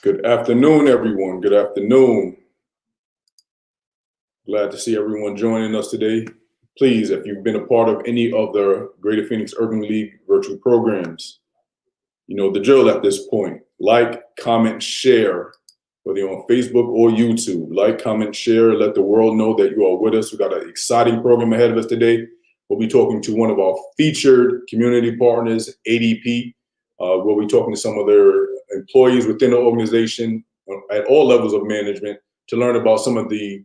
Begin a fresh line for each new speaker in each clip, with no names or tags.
Good afternoon, everyone. Good afternoon. Glad to see everyone joining us today. Please, if you've been a part of any of the Greater Phoenix Urban League virtual programs, you know the drill at this point. Like, comment, share, whether you're on Facebook or YouTube. Like, comment, share, let the world know that you are with us. We've got an exciting program ahead of us today. We'll be talking to one of our featured community partners, ADP. We'll be talking to some of their employees within the organization at all levels of management to learn about some of the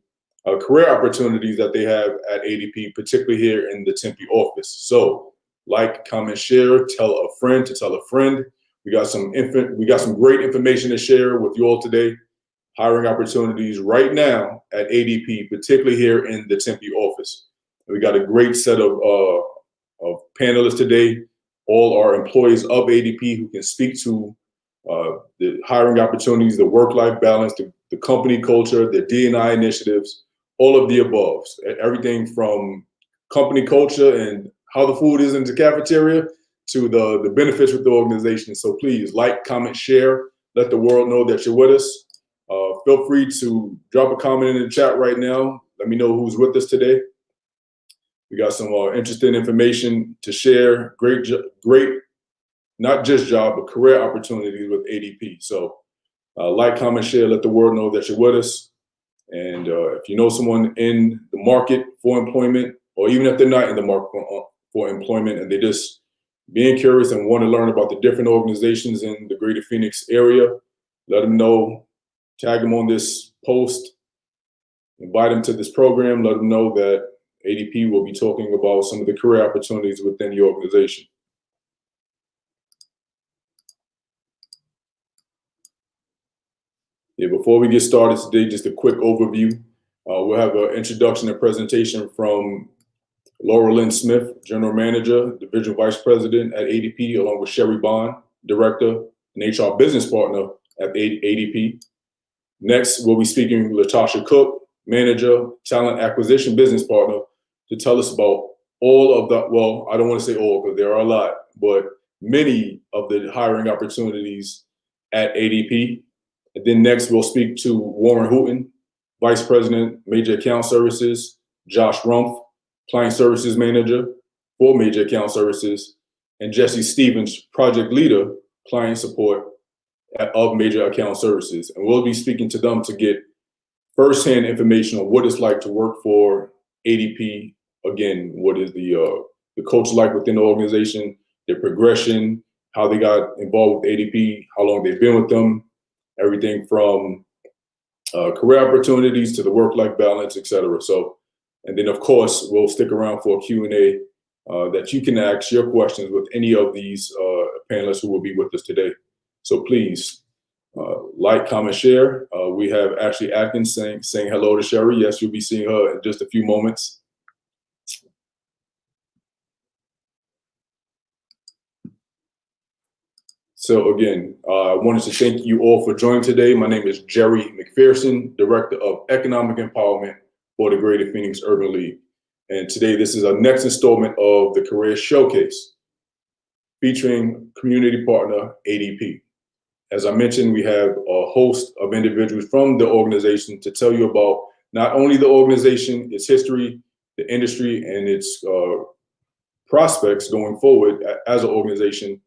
career opportunities that they have at ADP, particularly here in the Tempe office. So, like, comment, share, tell a friend to tell a friend. We got some great information to share with you all today. Hiring opportunities right now at ADP, particularly here in the Tempe office. We got a great set of panelists today. All are employees of ADP who can speak to the hiring opportunities, the work-life balance, the company culture, the D&I initiatives, all of the above. Everything from company culture and how the food is in the cafeteria to the benefits with the organization. So please like, comment, share, let the world know that you're with us. Feel free to drop a comment in the chat right now. Let me know who's with us today. We got some interesting information to share. Great, not just job, but career opportunities with ADP. So like, comment, share, let the world know that you're with us. And if you know someone in the market for employment, or even if they're not in the market for employment and they're just being curious and want to learn about the different organizations in the Greater Phoenix area, let them know, tag them on this post, invite them to this program, let them know that ADP will be talking about some of the career opportunities within the organization. Yeah, before we get started today, just a quick overview. We'll have an introduction and presentation from Laura Lynn Smith, General Manager, Division Vice President at ADP, along with Sherry Bond, Director and HR Business Partner at ADP. Next, we'll be speaking with Latasha Cook, Manager, Talent Acquisition Business Partner, to tell us about all of the, well, I don't want to say all because there are a lot, but many of the hiring opportunities at ADP. And then next, we'll speak to Warren Hooten, Vice President, Major Account Services, Josh Rumpf, Client Services Manager for Major Account Services, and Jesse Stevens, Project Leader, Client Support of Major Account Services. And we'll be speaking to them to get firsthand information on what it's like to work for ADP. Again, what is the culture like within the organization, their progression, how they got involved with ADP, how long they've been with them, everything from career opportunities to the work-life balance, et cetera. So, and then of course, we'll stick around for a Q&A that you can ask your questions with any of these panelists who will be with us today. So please like, comment, share. We have Ashley Atkins saying hello to Sherry. Yes, you'll be seeing her in just a few moments. So again, I wanted to thank you all for joining today. My name is Jerry McPherson, Director of Economic Empowerment for the Greater Phoenix Urban League. And today, this is our next installment of the Career Showcase, featuring community partner ADP. As I mentioned, we have a host of individuals from the organization to tell you about not only the organization, its history, the industry, and its prospects going forward as an organization,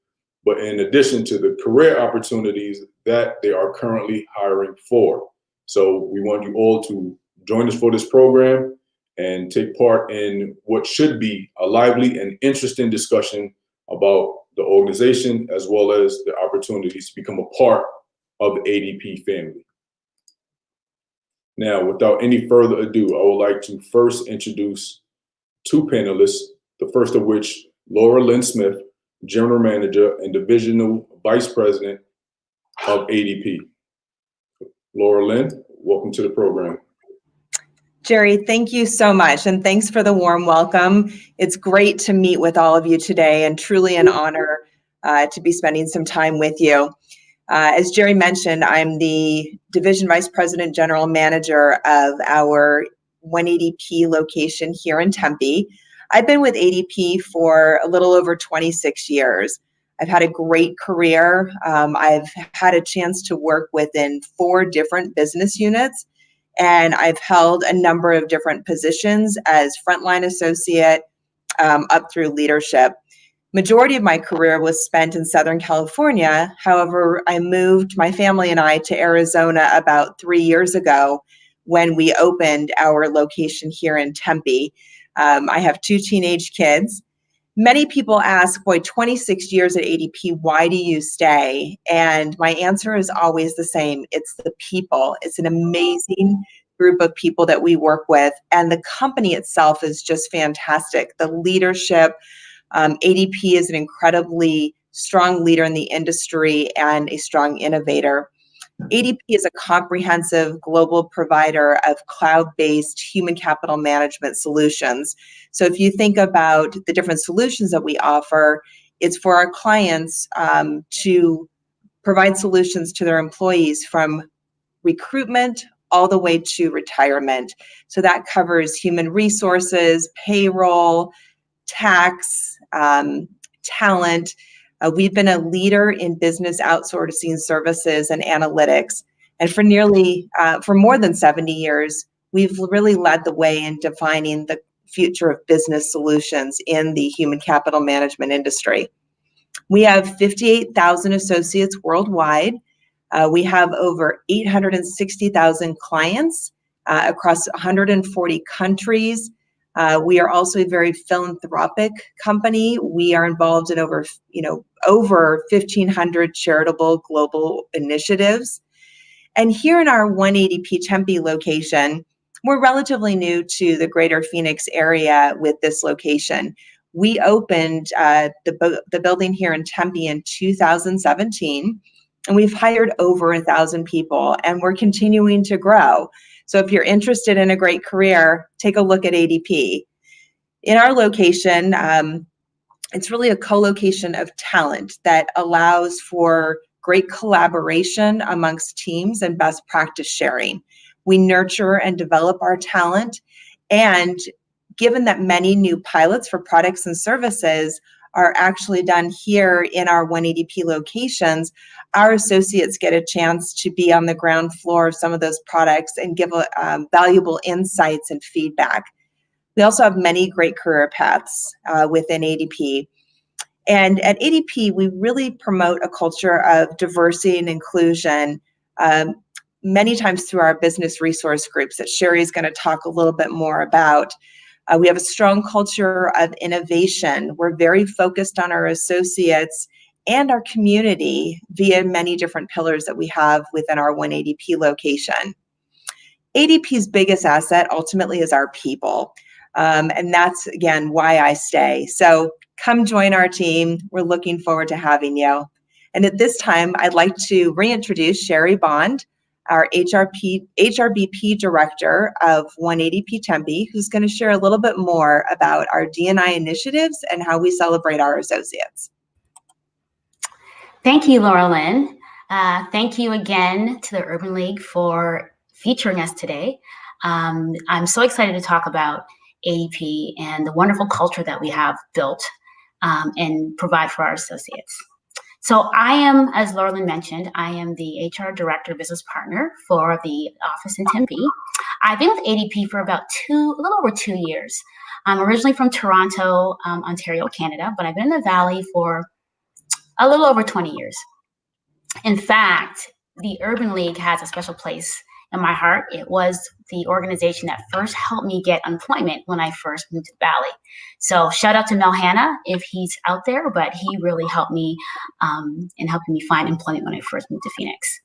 but in addition to the career opportunities that they are currently hiring for. So we want you all to join us for this program and take part in what should be a lively and interesting discussion about the organization, as well as the opportunities to become a part of the ADP family. Now, without any further ado, I would like to first introduce two panelists, the first of which, Laura Lynn Smith, General Manager and Divisional Vice President of ADP. Laura Lynn, welcome to the program.
Jerry, thank you so much, and thanks for the warm welcome. It's great to meet with all of you today, and truly an honor to be spending some time with you. As Jerry mentioned, I'm the Division Vice President General Manager of our One ADP location here in Tempe. I've been with ADP for a little over 26 years. I've had a great career. I've had a chance to work within 4 different business units, and I've held a number of different positions as frontline associate up through leadership. Majority of my career was spent in Southern California. However, I moved my family and I to Arizona about 3 years ago when we opened our location here in Tempe. I have 2 teenage kids. Many people ask, boy, 26 years at ADP, why do you stay? And my answer is always the same. It's the people. It's an amazing group of people that we work with. And the company itself is just fantastic. The leadership, ADP is an incredibly strong leader in the industry and a strong innovator. ADP is a comprehensive global provider of cloud-based human capital management solutions. So if you think about the different solutions that we offer, it's for our clients to provide solutions to their employees from recruitment all the way to retirement. So that covers human resources, payroll, tax, talent. We've been a leader in business outsourcing services and analytics. And for more than 70 years, we've really led the way in defining the future of business solutions in the human capital management industry. We have 58,000 associates worldwide. We have over 860,000 clients across 140 countries. We are also a very philanthropic company. We are involved in over 1,500 charitable global initiatives. And here in our One ADP Tempe location, we're relatively new to the greater Phoenix area with this location. We opened the building here in Tempe in 2017, and we've hired over 1,000 people, and we're continuing to grow. So if you're interested in a great career, take a look at ADP. In our location, it's really a co-location of talent that allows for great collaboration amongst teams and best practice sharing. We nurture and develop our talent, and given that many new pilots for products and services are actually done here in our One ADP locations, our associates get a chance to be on the ground floor of some of those products and give valuable insights and feedback. We also have many great career paths within ADP. And at ADP, we really promote a culture of diversity and inclusion, many times through our business resource groups that Sherry's going to talk a little bit more about. We have a strong culture of innovation. We're very focused on our associates and our community via many different pillars that we have within our One ADP location. ADP's biggest asset ultimately is our people. And that's, again, why I stay. So come join our team. We're looking forward to having you. And at this time, I'd like to reintroduce Sherry Bond, our HRBP Director of One ADP Tempe, who's going to share a little bit more about our D&I initiatives and how we celebrate our associates.
Thank you, Laura Lynn. Thank you again to the Urban League for featuring us today. I'm so excited to talk about ADP and the wonderful culture that we have built and provide for our associates. So I am, as Laura Lynn mentioned, I am the HR Director Business Partner for the office in Tempe. I've been with ADP for about a little over 2 years. I'm originally from Toronto, Ontario, Canada, but I've been in the Valley for a little over 20 years. In fact, the Urban League has a special place in my heart. It was the organization that first helped me get employment when I first moved to the Valley. So shout out to Mel Hanna if he's out there, but he really helped me in helping me find employment when I first moved to Phoenix.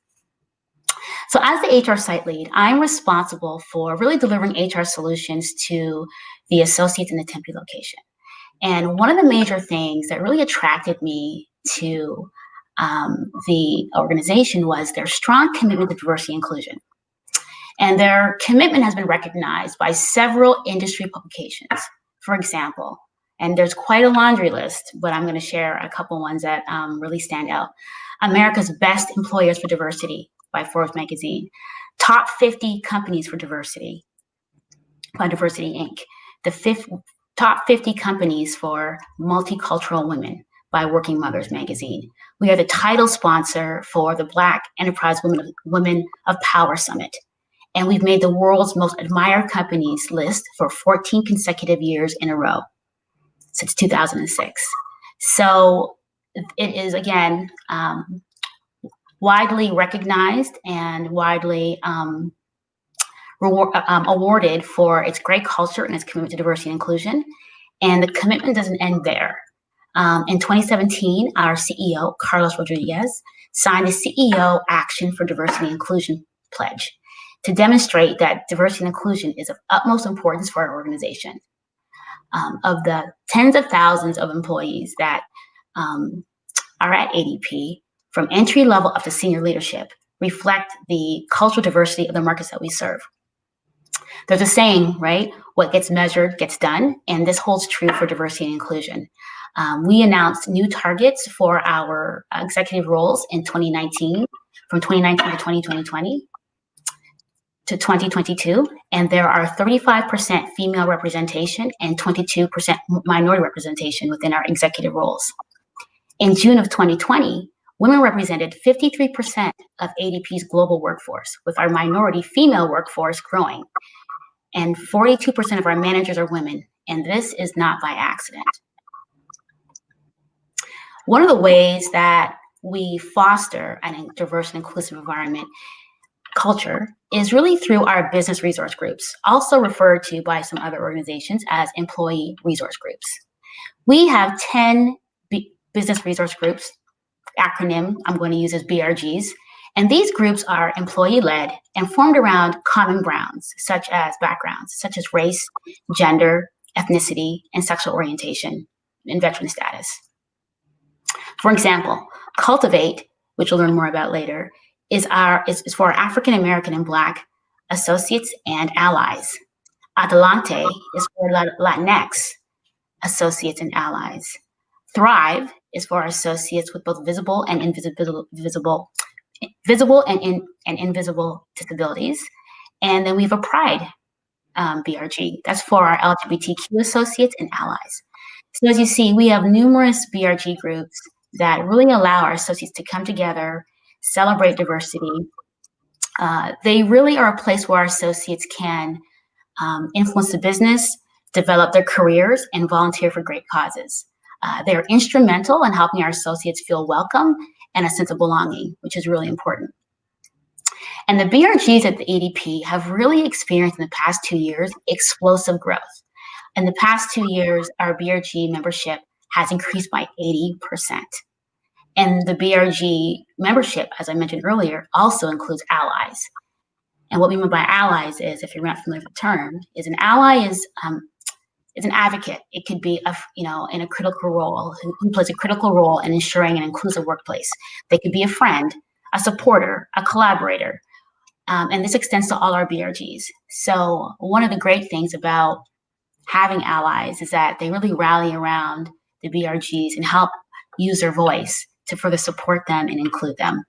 So as the HR site lead, I'm responsible for really delivering HR solutions to the associates in the Tempe location. And one of the major things that really attracted me to the organization was their strong commitment to diversity and inclusion. And their commitment has been recognized by several industry publications. For example, and there's quite a laundry list, but I'm going to share a couple ones that really stand out. America's Best Employers for Diversity by Forbes magazine. Top 50 Companies for Diversity by Diversity Inc. Top 50 Companies for Multicultural Women by Working Mothers magazine. We are the title sponsor for the Black Enterprise Women of Power Summit. And we've made the world's most admired companies list for 14 consecutive years in a row since 2006. So it is, again, widely recognized and widely awarded for its great culture and its commitment to diversity and inclusion. And the commitment doesn't end there. In 2017, our CEO, Carlos Rodriguez, signed a CEO Action for Diversity and Inclusion pledge to demonstrate that diversity and inclusion is of utmost importance for our organization. Of the tens of thousands of employees that are at ADP, from entry level up to senior leadership, reflect the cultural diversity of the markets that we serve. There's a saying, right? What gets measured gets done, and this holds true for diversity and inclusion. We announced new targets for our executive roles in 2019, from 2019 to 2020 to 2022, and there are 35% female representation and 22% minority representation within our executive roles. In June of 2020, women represented 53% of ADP's global workforce, with our minority female workforce growing. And 42% of our managers are women, and this is not by accident. One of the ways that we foster a diverse and inclusive environment culture is really through our business resource groups, also referred to by some other organizations as employee resource groups. We have 10 business resource groups, acronym I'm going to use as BRGs, and these groups are employee-led and formed around common grounds, such as backgrounds, such as race, gender, ethnicity, and sexual orientation, and veteran status. For example, Cultivate, which we'll learn more about later, is for our African American and Black associates and allies. Adelante is for Latinx associates and allies. Thrive is for our associates with both visible and invisible and invisible disabilities. And then we have a Pride BRG. That's for our LGBTQ associates and allies. So as you see, we have numerous BRG groups that really allow our associates to come together, celebrate diversity. They really are a place where our associates can influence the business, develop their careers, and volunteer for great causes. They are instrumental in helping our associates feel welcome and a sense of belonging, which is really important. And the BRGs at the ADP have really experienced in the past 2 years explosive growth. In the past 2 years, our BRG membership has increased by 80%. And the BRG membership, as I mentioned earlier, also includes allies. And what we mean by allies is, if you're not familiar with the term, is an ally is an advocate. It could be in a critical role, who plays a critical role in ensuring an inclusive workplace. They could be a friend, a supporter, a collaborator. And this extends to all our BRGs. So one of the great things about having allies is that they really rally around the BRGs and help use their voice to further support them and include them.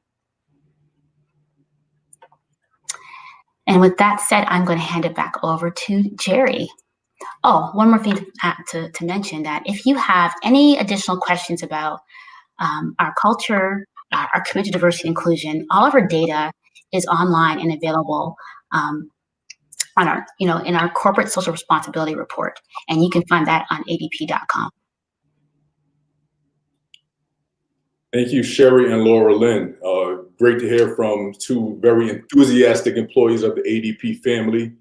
And with that said, I'm going to hand it back over to Jerry. Oh, one more thing to mention, that if you have any additional questions about our culture, our commitment to diversity and inclusion, all of our data is online and available on our, in our corporate social responsibility report, and you can find that on adp.com.
Thank you, Sherry and Laura Lynn. Great to hear from two very enthusiastic employees of the ADP family.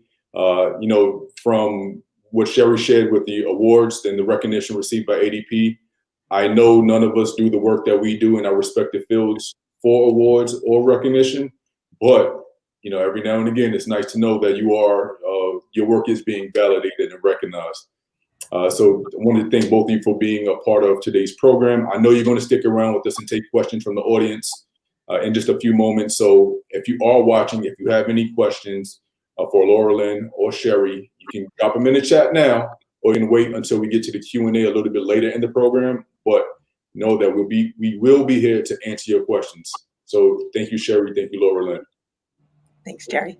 From what Sherry shared with the awards and the recognition received by ADP, I know none of us do the work that we do in our respective fields for awards or recognition, but every now and again, it's nice to know that your work is being validated and recognized. So I wanted to thank both of you for being a part of today's program. I know you're going to stick around with us and take questions from the audience in just a few moments. So if you are watching, if you have any questions, for Laura Lynn or Sherry, you can drop them in the chat now, or you can wait until we get to the Q&A a little bit later in the program. But know that we will be here to answer your questions. So thank you, Sherry. Thank you, Laura Lynn.
Thanks, Jerry.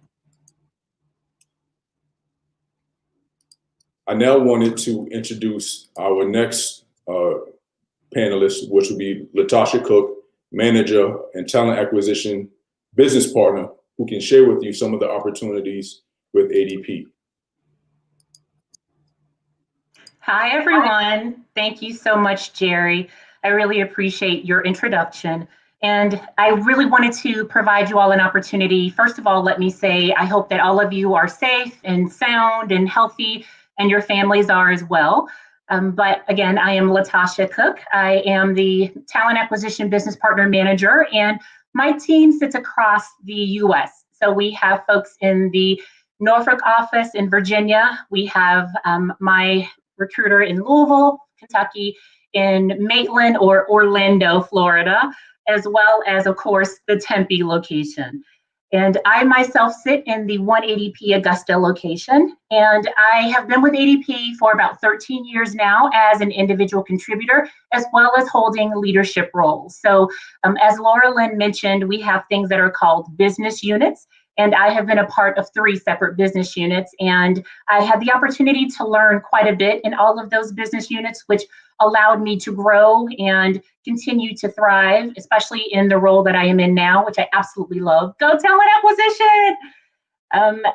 I now wanted to introduce our next panelist, which will be Latasha Cook, Manager and Talent Acquisition Business Partner, who can share with you some of the opportunities with ADP.
Hi, everyone. Thank you so much, Jerry. I really appreciate your introduction. And I really wanted to provide you all an opportunity. First of all, let me say, I hope that all of you are safe and sound and healthy, and your families are as well. But again, I am Latasha Cook. I am the Talent Acquisition Business Partner Manager, and my team sits across the US. So we have folks in the Norfolk office in Virginia. We have my recruiter in Louisville, Kentucky, in Maitland or Orlando, Florida, as well as, of course, the Tempe location. And I myself sit in the One ADP Augusta location, and I have been with ADP for about 13 years now as an individual contributor, as well as holding leadership roles. So as Laura Lynn mentioned, we have things that are called business units, and I have been a part of 3 separate business units, and I had the opportunity to learn quite a bit in all of those business units, which allowed me to grow and continue to thrive, especially in the role that I am in now, which I absolutely love. Go Talent Acquisition!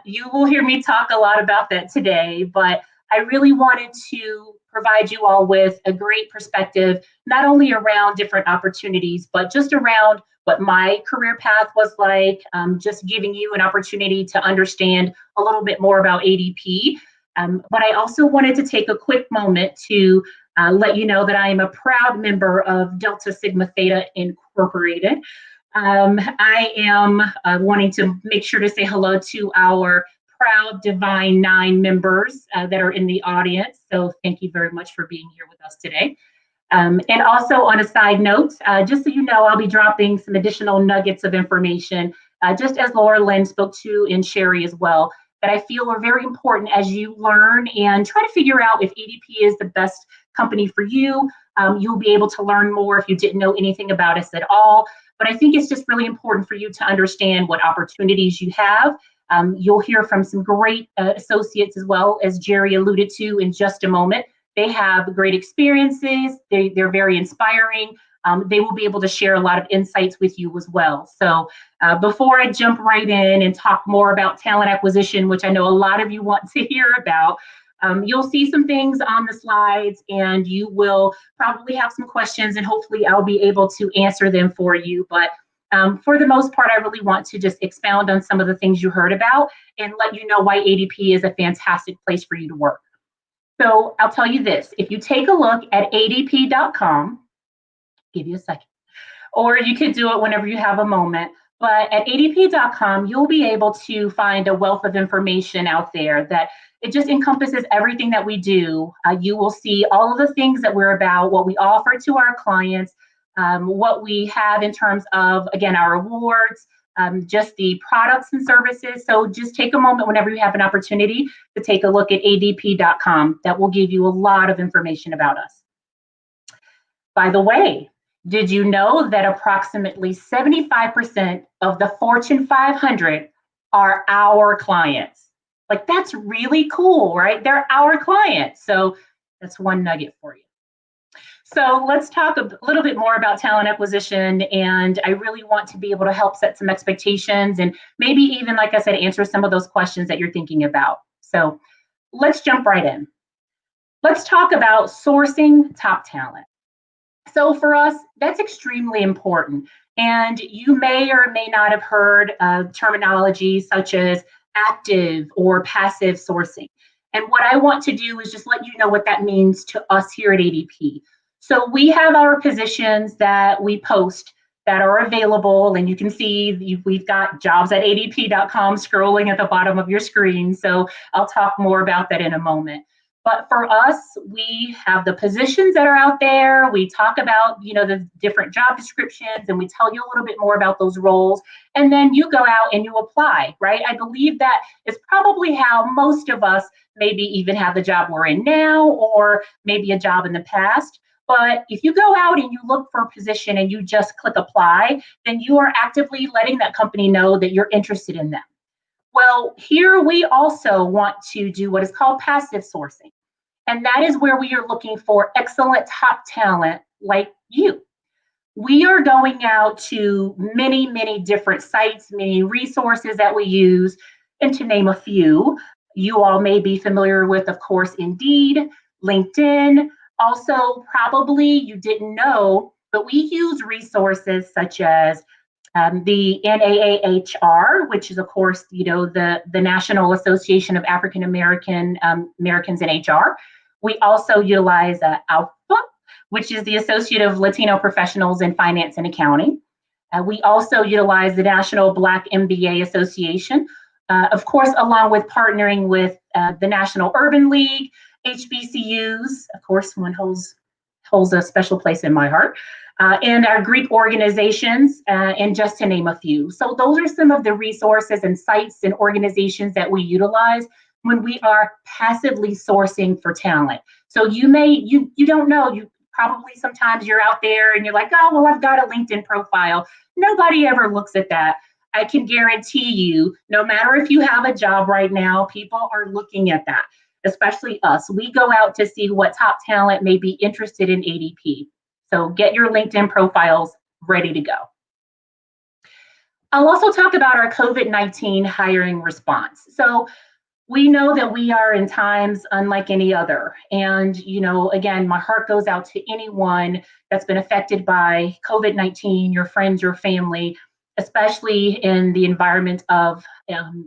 You will hear me talk a lot about that today, but I really wanted to provide you all with a great perspective, not only around different opportunities, but just around what my career path was like, just giving you an opportunity to understand a little bit more about ADP. But I also wanted to take a quick moment to let you know that I am a proud member of Delta Sigma Theta Incorporated. I am wanting to make sure to say hello to our proud Divine 9 members that are in the audience. So thank you very much for being here with us today. And also on a side note, just so you know, I'll be dropping some additional nuggets of information, just as Laura Lynn spoke to and Sherry as well, that I feel are very important as you learn and try to figure out if ADP is the best company for you. You'll be able to learn more if you didn't know anything about us at all. But I think it's just really important for you to understand what opportunities you have. You'll hear from some great associates as well, as Jerry alluded to in just a moment. They have great experiences. They're very inspiring. They will be able to share a lot of insights with you as well. So before I jump right in and talk more about talent acquisition, which I know a lot of you want to hear about, you'll see some things on the slides, and you will probably have some questions, and hopefully I'll be able to answer them for you. But for the most part, I really want to just expound on some of the things you heard about and let you know why ADP is a fantastic place for you to work. So I'll tell you this, if you take a look at adp.com, give you a second, or you could do it whenever you have a moment. But at adp.com, you'll be able to find a wealth of information out there that it just encompasses everything that we do. You will see all of the things that we're about, what we offer to our clients, what we have in terms of, again, our awards, just the products and services. So just take a moment whenever you have an opportunity to take a look at adp.com. That will give you a lot of information about us. By the way, did you know that approximately 75% of the Fortune 500 are our clients? Like, that's really cool, right? They're our clients. So that's one nugget for you. So let's talk a little bit more about talent acquisition. And I really want to be able to help set some expectations and maybe even, like I said, answer some of those questions that you're thinking about. So let's jump right in. Let's talk about sourcing top talent. So for us, that's extremely important. And you may or may not have heard terminology such as active or passive sourcing. And what I want to do is just let you know what that means to us here at ADP. So we have our positions that we post that are available, and you can see we've got jobs at adp.com scrolling at the bottom of your screen. So I'll talk more about that in a moment. But for us, we have the positions that are out there. We talk about, the different job descriptions, and we tell you a little bit more about those roles. And then you go out and you apply, right? I believe that is probably how most of us maybe even have the job we're in now, or maybe a job in the past. But if you go out and you look for a position and you just click apply, then you are actively letting that company know that you're interested in them. Well, here we also want to do what is called passive sourcing. And that is where we are looking for excellent top talent like you. We are going out to many, many different sites, many resources that we use. And to name a few, you all may be familiar with, of course, Indeed, LinkedIn. Also, probably you didn't know, but we use resources such as the NAAHR, which is, of course, the National Association of African Americans in HR. We also utilize ALPA, which is the Associate of Latino Professionals in Finance and Accounting. We also utilize the National Black MBA Association, of course, along with partnering with the National Urban League, HBCUs. Of course, one holds a special place in my heart. And our Greek organizations, and just to name a few. So those are some of the resources and sites and organizations that we utilize when we are passively sourcing for talent. So you don't know, you probably sometimes you're out there and you're like, oh, well, I've got a LinkedIn profile. Nobody ever looks at that. I can guarantee you, no matter if you have a job right now, people are looking at that, especially us. We go out to see what top talent may be interested in ADP. So get your LinkedIn profiles ready to go. I'll also talk about our COVID-19 hiring response. So we know that we are in times unlike any other. And, again, my heart goes out to anyone that's been affected by COVID-19, your friends, your family, especially in the environment of,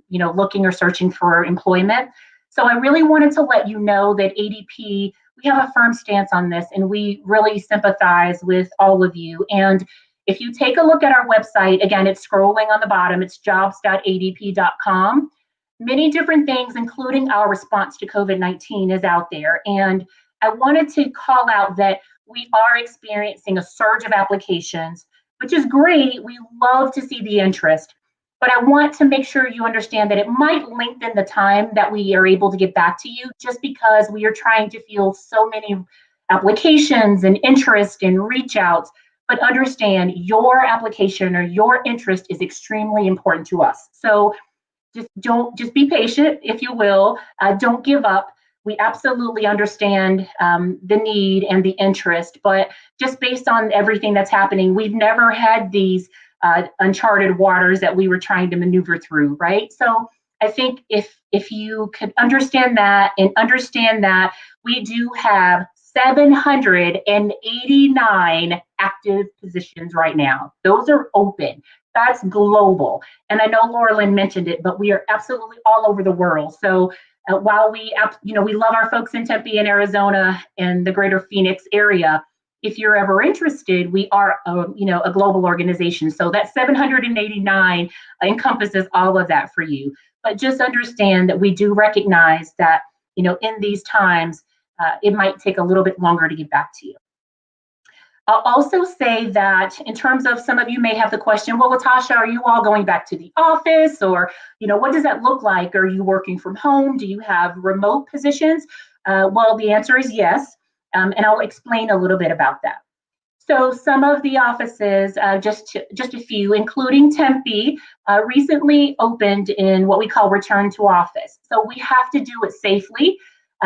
looking or searching for employment. So I really wanted to let you know that ADP, we have a firm stance on this, and we really sympathize with all of you. And if you take a look at our website, again, it's scrolling on the bottom, it's jobs.adp.com. Many different things, including our response to COVID-19, is out there. And I wanted to call out that we are experiencing a surge of applications, which is great. We love to see the interest. But I want to make sure you understand that it might lengthen the time that we are able to get back to you, just because we are trying to field so many applications and interest and reach outs. But understand, your application or your interest is extremely important to us. So just be patient, if you will. Don't give up. We absolutely understand the need and the interest, but just based on everything that's happening, we've never had these uncharted waters that we were trying to maneuver through, right? So I think if you could understand that, and understand that we do have 789 active positions right now. Those are open. That's global. And I know Laura Lynn mentioned it, but we are absolutely all over the world. So while we love our folks in Tempe and Arizona and the greater Phoenix area, if you're ever interested, we are a global organization. So that 789 encompasses all of that for you. But just understand that we do recognize that, in these times, it might take a little bit longer to get back to you. I'll also say that in terms of, some of you may have the question, well, Latasha, are you all going back to the office, or, what does that look like? Are you working from home? Do you have remote positions? Well, the answer is yes. And I'll explain a little bit about that. So some of the offices, just a few, including Tempe, recently opened in what we call return to office. So we have to do it safely.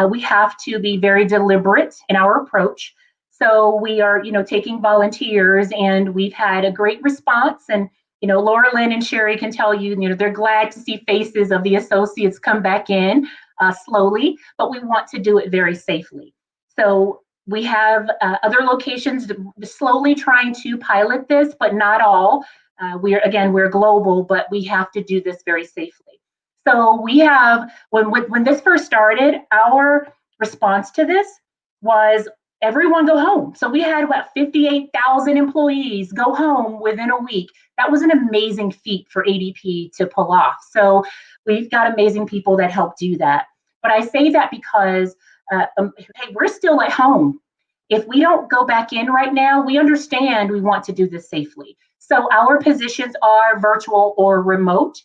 We have to be very deliberate in our approach. So we are, taking volunteers, and we've had a great response. And, Laura Lynn and Sherry can tell you, they're glad to see faces of the associates come back in slowly, but we want to do it very safely. So we have other locations slowly trying to pilot this, but not all. We're global, but we have to do this very safely. So we have, when this first started, our response to this was everyone go home. So we had about 58,000 employees go home within a week. That was an amazing feat for ADP to pull off. So we've got amazing people that help do that. But I say that because hey, we're still at home. If we don't go back in right now, we understand we want to do this safely. So our positions are virtual or remote,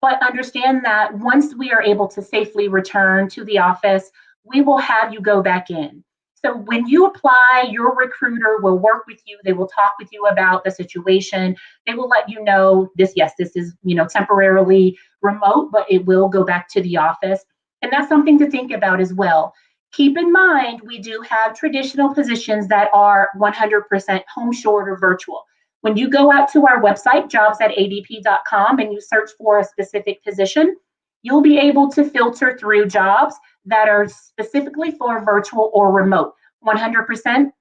but understand that once we are able to safely return to the office, we will have you go back in. So when you apply, your recruiter will work with you. They will talk with you about the situation. They will let you know this, yes, this is, temporarily remote, but it will go back to the office. And that's something to think about as well. Keep in mind, we do have traditional positions that are 100% home shored or virtual. When you go out to our website, jobs@adp.com, and you search for a specific position, you'll be able to filter through jobs that are specifically for virtual or remote, 100%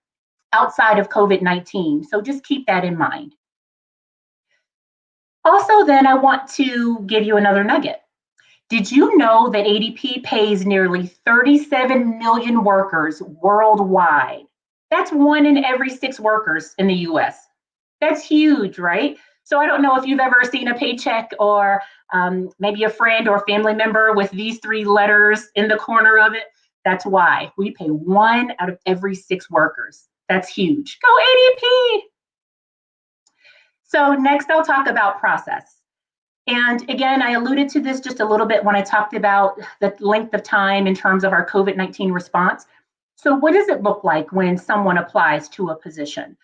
outside of COVID-19. So just keep that in mind. Also, then I want to give you another nugget. Did you know that ADP pays nearly 37 million workers worldwide? That's 1 in every 6 workers in the US. That's huge, right? So I don't know if you've ever seen a paycheck or maybe a friend or family member with these 3 letters in the corner of it. That's why we pay 1 out of every 6 workers. That's huge. Go ADP! So next I'll talk about process. And again, I alluded to this just a little bit when I talked about the length of time in terms of our COVID-19 response. So what does it look like when someone applies to a position?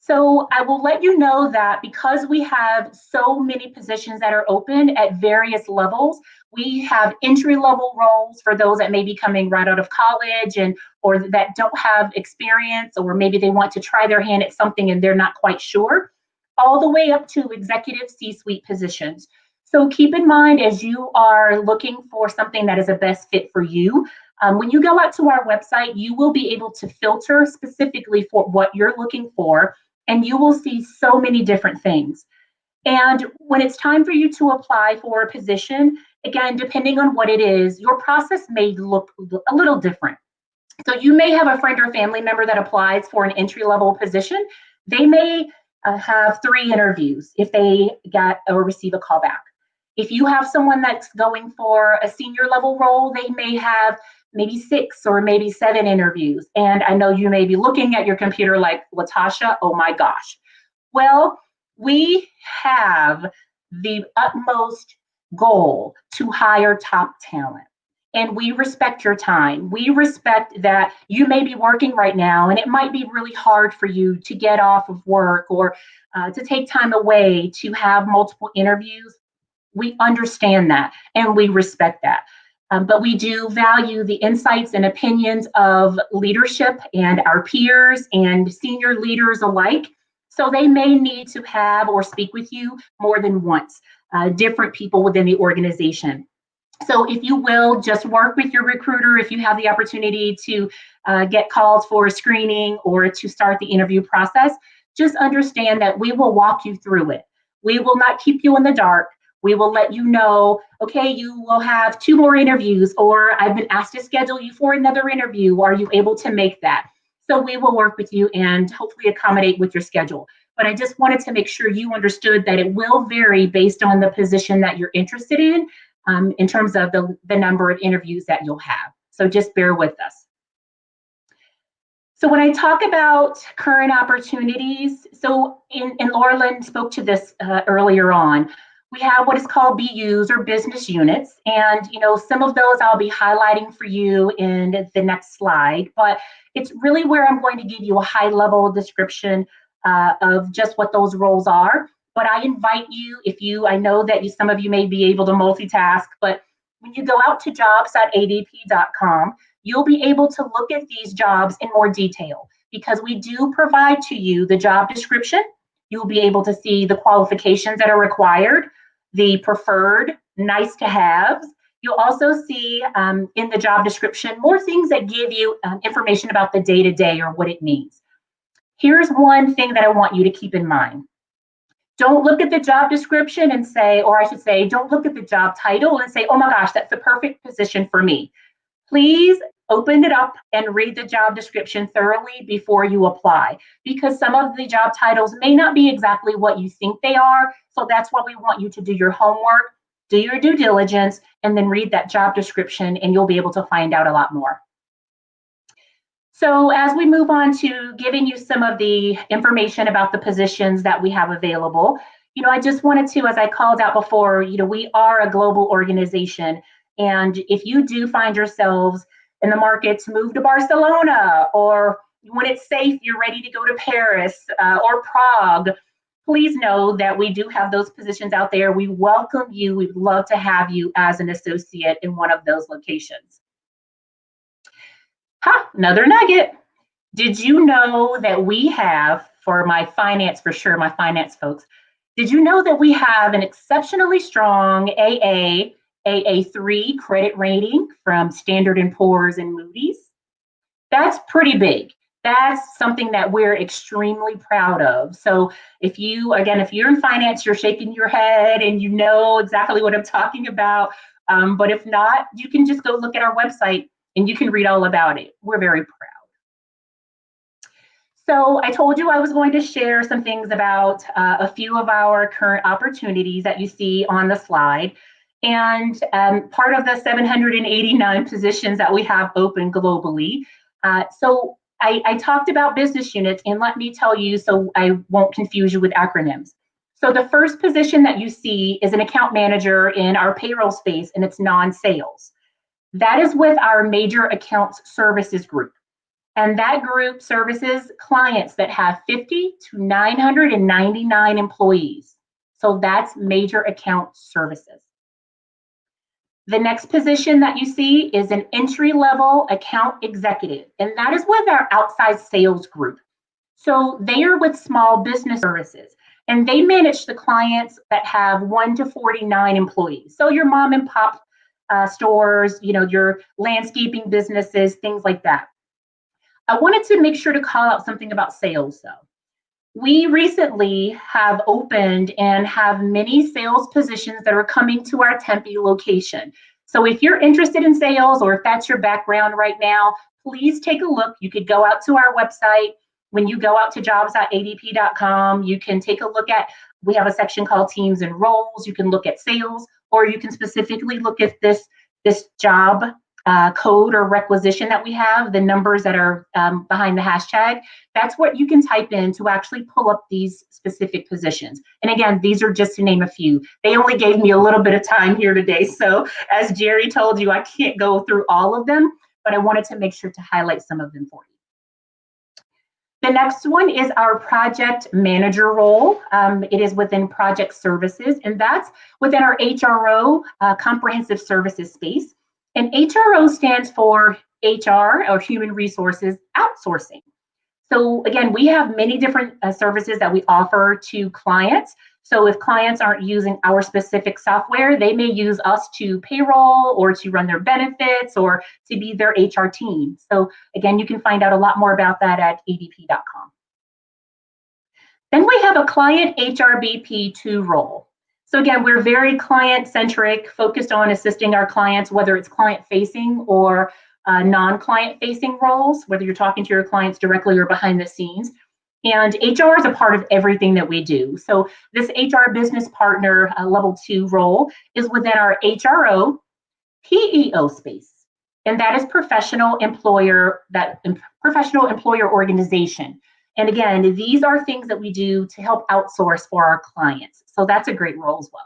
So I will let you know that because we have so many positions that are open at various levels, we have entry-level roles for those that may be coming right out of college or that don't have experience, or maybe they want to try their hand at something and they're not quite sure, all the way up to executive C-suite positions. So keep in mind, as you are looking for something that is a best fit for you, when you go out to our website, you will be able to filter specifically for what you're looking for, and you will see so many different things. And when it's time for you to apply for a position, again, depending on what it is, your process may look a little different. So you may have a friend or family member that applies for an entry-level position. They may have 3 interviews if they get or receive a call back. If you have someone that's going for a senior level role, they may have maybe 6 or maybe 7 interviews. And I know you may be looking at your computer like, Latasha, oh my gosh. Well, we have the utmost goal to hire top talent. And we respect your time. We respect that you may be working right now, and it might be really hard for you to get off of work or to take time away to have multiple interviews. We understand that and we respect that. But we do value the insights and opinions of leadership and our peers and senior leaders alike. So they may need to have or speak with you more than once, different people within the organization. So if you will, just work with your recruiter if you have the opportunity to get called for a screening or to start the interview process. Just understand that we will walk you through it. We will not keep you in the dark. We will let you know, okay, you will have 2 more interviews, or I've been asked to schedule you for another interview. Are you able to make that? So we will work with you and hopefully accommodate with your schedule. But I just wanted to make sure you understood that it will vary based on the position that you're interested in terms of the number of interviews that you'll have. So just bear with us. So when I talk about current opportunities, so and Laura Lynn spoke to this earlier on, we have what is called BUs or business units. And some of those I'll be highlighting for you in the next slide, but it's really where I'm going to give you a high level description of just what those roles are. But I invite you, I know that some of you may be able to multitask, but when you go out to jobs.adp.com, you'll be able to look at these jobs in more detail because we do provide to you the job description. You'll be able to see the qualifications that are required, the preferred, nice to haves. You'll also see in the job description more things that give you information about the day-to-day or what it means. Here's one thing that I want you to keep in mind. Don't look at the job description and say, or I should say, don't look at the job title and say, oh my gosh, that's the perfect position for me. Please open it up and read the job description thoroughly before you apply, because some of the job titles may not be exactly what you think they are. So that's why we want you to do your homework, do your due diligence, and then read that job description, and you'll be able to find out a lot more. So as we move on to giving you some of the information about the positions that we have available, I just wanted to, as I called out before, we are a global organization. And if you do find yourselves in the market to move to Barcelona, or when it's safe, you're ready to go to Paris or Prague, please know that we do have those positions out there. We welcome you. We'd love to have you as an associate in one of those locations. Another nugget. Did you know that we have, for my finance folks, did you know that we have an exceptionally strong AA3 credit rating from Standard & Poor's and Moody's? That's pretty big. That's something that we're extremely proud of. So if you're in finance, you're shaking your head and you know exactly what I'm talking about. But if not, you can just go look at our website and you can read all about it. We're very proud. So I told you I was going to share some things about a few of our current opportunities that you see on the slide. And part of the 789 positions that we have open globally. So I talked about business units, and let me tell you so I won't confuse you with acronyms. So the first position that you see is an account manager in our payroll space, and it's non-sales. That is with our major accounts services group. And that group services clients that have 50 to 999 employees. So that's major account services. The next position that you see is an entry-level account executive, and that is with our outside sales group. So they are with small business services, and they manage the clients that have 1 to 49 employees. So your mom and pop stores, your landscaping businesses, things like that. I wanted to make sure to call out something about sales, though. We recently have opened and have many sales positions that are coming to our Tempe location. So if you're interested in sales, or if that's your background right now, please take a look. You could go out to our website. When you go out to jobs.adp.com, you can take a look at, we have a section called teams and roles. You can look at sales, or you can specifically look at this job code or requisition that we have, the numbers that are behind the hashtag. That's what you can type in to actually pull up these specific positions. And again, these are just to name a few. They only gave me a little bit of time here today. So as Jerry told you, I can't go through all of them, but I wanted to make sure to highlight some of them for you. The next one is our project manager role. It is within project services, and that's within our HRO, comprehensive services space. And HRO stands for HR, or Human Resources Outsourcing. So again, we have many different services that we offer to clients. So if clients aren't using our specific software, they may use us to payroll, or to run their benefits, or to be their HR team. So again, you can find out a lot more about that at adp.com. Then we have a client HRBP2 role. So again, we're very client-centric, focused on assisting our clients, whether it's client-facing or non-client-facing roles, whether you're talking to your clients directly or behind the scenes. And HR is a part of everything that we do. So this HR business partner level 2 role is within our HRO PEO space, and that is professional employer organization. And again, these are things that we do to help outsource for our clients. So that's a great role as well.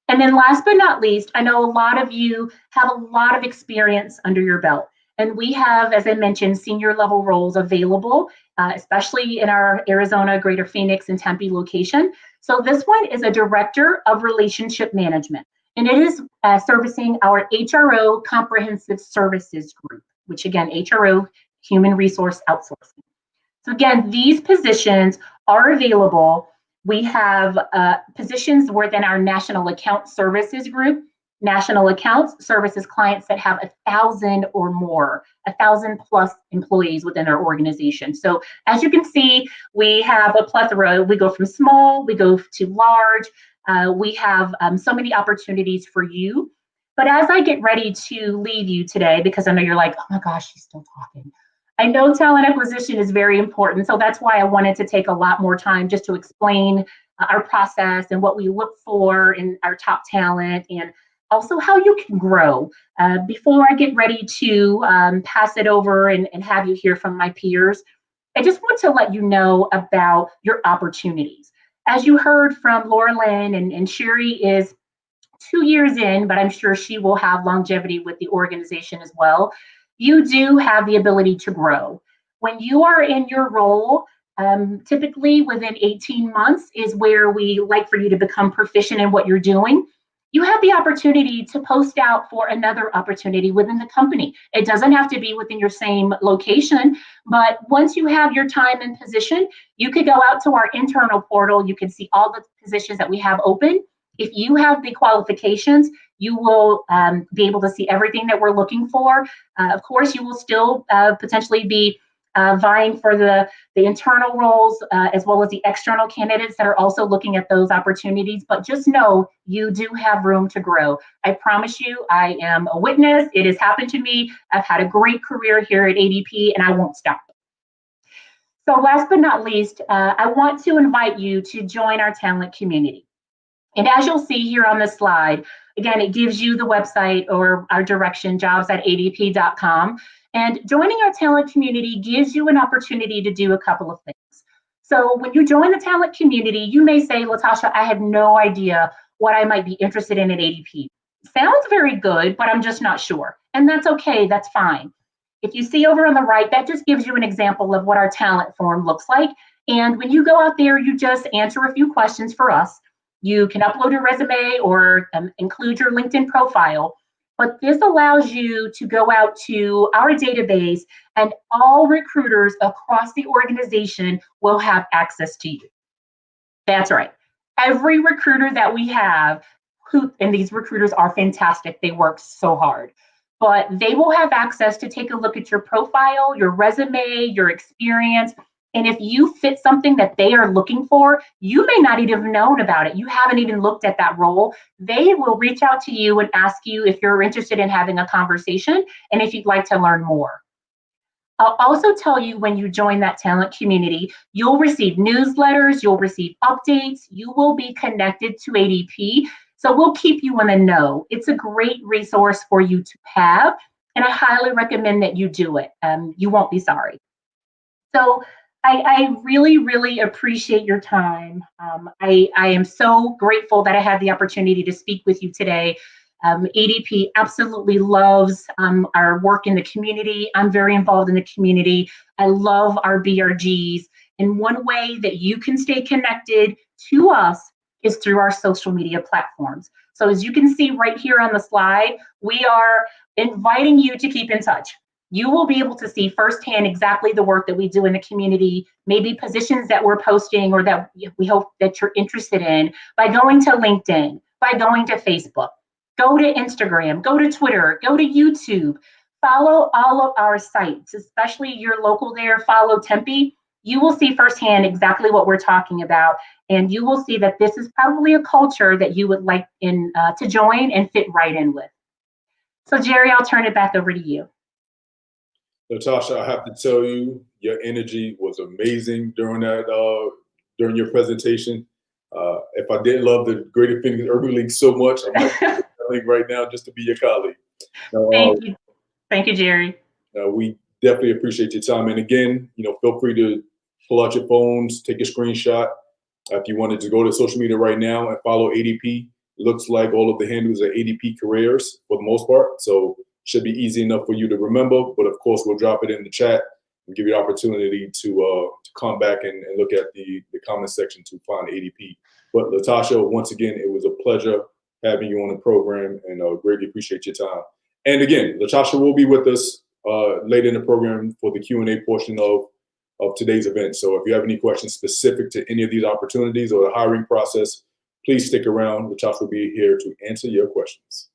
And then last but not least, I know a lot of you have a lot of experience under your belt. And we have, as I mentioned, senior level roles available, especially in our Arizona, Greater Phoenix, and Tempe location. So this one is a Director of Relationship Management, and it is servicing our HRO Comprehensive Services Group, which again, HRO, Human Resource Outsourcing. So again, these positions are available. We have positions within our National Account Services Group. National Accounts services clients that have 1,000 or more, 1,000 plus employees within our organization. So as you can see, we have a plethora. We go from small, we go to large. We have so many opportunities for you. But as I get ready to leave you today, because I know you're like, oh my gosh, she's still talking. I know talent acquisition is very important. So that's why I wanted to take a lot more time just to explain our process and what we look for in our top talent, and also how you can grow. Before I get ready to pass it over and have you hear from my peers, I just want to let you know about your opportunities. As you heard from Laura Lynn, and Sherry is 2 years in, but I'm sure she will have longevity with the organization as well. You do have the ability to grow. When you are in your role, typically within 18 months is where we like for you to become proficient in what you're doing. You have the opportunity to post out for another opportunity within the company. It doesn't have to be within your same location, but once you have your time and position, you could go out to our internal portal. You can see all the positions that we have open. If you have the qualifications, you will be able to see everything that we're looking for. Of course, you will still potentially be vying for the internal roles as well as the external candidates that are also looking at those opportunities. But just know you do have room to grow. I promise you, I am a witness. It has happened to me. I've had a great career here at ADP, and I won't stop. So last but not least, I want to invite you to join our talent community. And as you'll see here on this slide, again, it gives you the website or our direction, jobs@adp.com. And joining our talent community gives you an opportunity to do a couple of things. So when you join the talent community, you may say, Latasha, I had no idea what I might be interested in at ADP. Sounds very good, but I'm just not sure. And that's okay, that's fine. If you see over on the right, that just gives you an example of what our talent form looks like. And when you go out there, you just answer a few questions for us. You can upload your resume or include your LinkedIn profile. But this allows you to go out to our database, and all recruiters across the organization will have access to you. That's right. Every recruiter that we have, and these recruiters are fantastic, they work so hard, but they will have access to take a look at your profile, your resume, your experience. And if you fit something that they are looking for, you may not even have known about it. You haven't even looked at that role. They will reach out to you and ask you if you're interested in having a conversation and if you'd like to learn more. I'll also tell you, when you join that talent community, you'll receive newsletters, you'll receive updates, you will be connected to ADP. So we'll keep you in the know. It's a great resource for you to have, and I highly recommend that you do it. You won't be sorry. So I really, really appreciate your time. I am so grateful that I had the opportunity to speak with you today. ADP absolutely loves our work in the community. I'm very involved in the community. I love our BRGs. And one way that you can stay connected to us is through our social media platforms. So as you can see right here on the slide, we are inviting you to keep in touch. You will be able to see firsthand exactly the work that we do in the community, maybe positions that we're posting or that we hope that you're interested in, by going to LinkedIn, by going to Facebook, go to Instagram, go to Twitter, go to YouTube, follow all of our sites, especially your local there, follow Tempe. You will see firsthand exactly what we're talking about, and you will see that this is probably a culture that you would like to join and fit right in with. So Jerry, I'll turn it back over to you.
Latasha, I have to tell you, your energy was amazing during during your presentation. If I didn't love the Greater Phoenix Urban League so much, I might be in the league right now just to be your colleague.
Thank you, Jerry.
We definitely appreciate your time. And again, feel free to pull out your phones, take a screenshot. If you wanted to go to social media right now and follow ADP, it looks like all of the handles are ADP careers for the most part. So should be easy enough for you to remember, but of course we'll drop it in the chat and give you the opportunity to come back and look at the comment section to find ADP. But Latasha, once again, it was a pleasure having you on the program, and greatly appreciate your time. And again, Latasha will be with us later in the program for the Q&A portion of today's event. So if you have any questions specific to any of these opportunities or the hiring process, please stick around. Latasha will be here to answer your questions.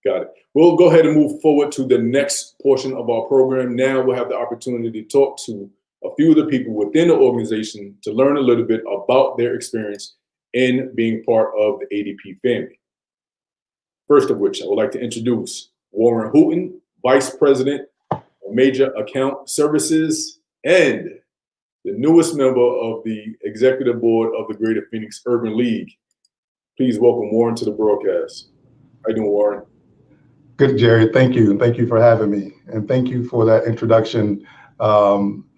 Got it. We'll go ahead and move forward to the next portion of our program. Now we'll have the opportunity to talk to a few of the people within the organization to learn a little bit about their experience in being part of the ADP family. First of which, I would like to introduce Warren Hooten, Vice President of Major Account Services and the newest member of the Executive Board of the Greater Phoenix Urban League. Please welcome Warren to the broadcast. How you doing, Warren?
Good, Jerry. Thank you. And thank you for having me. And thank you for that introduction.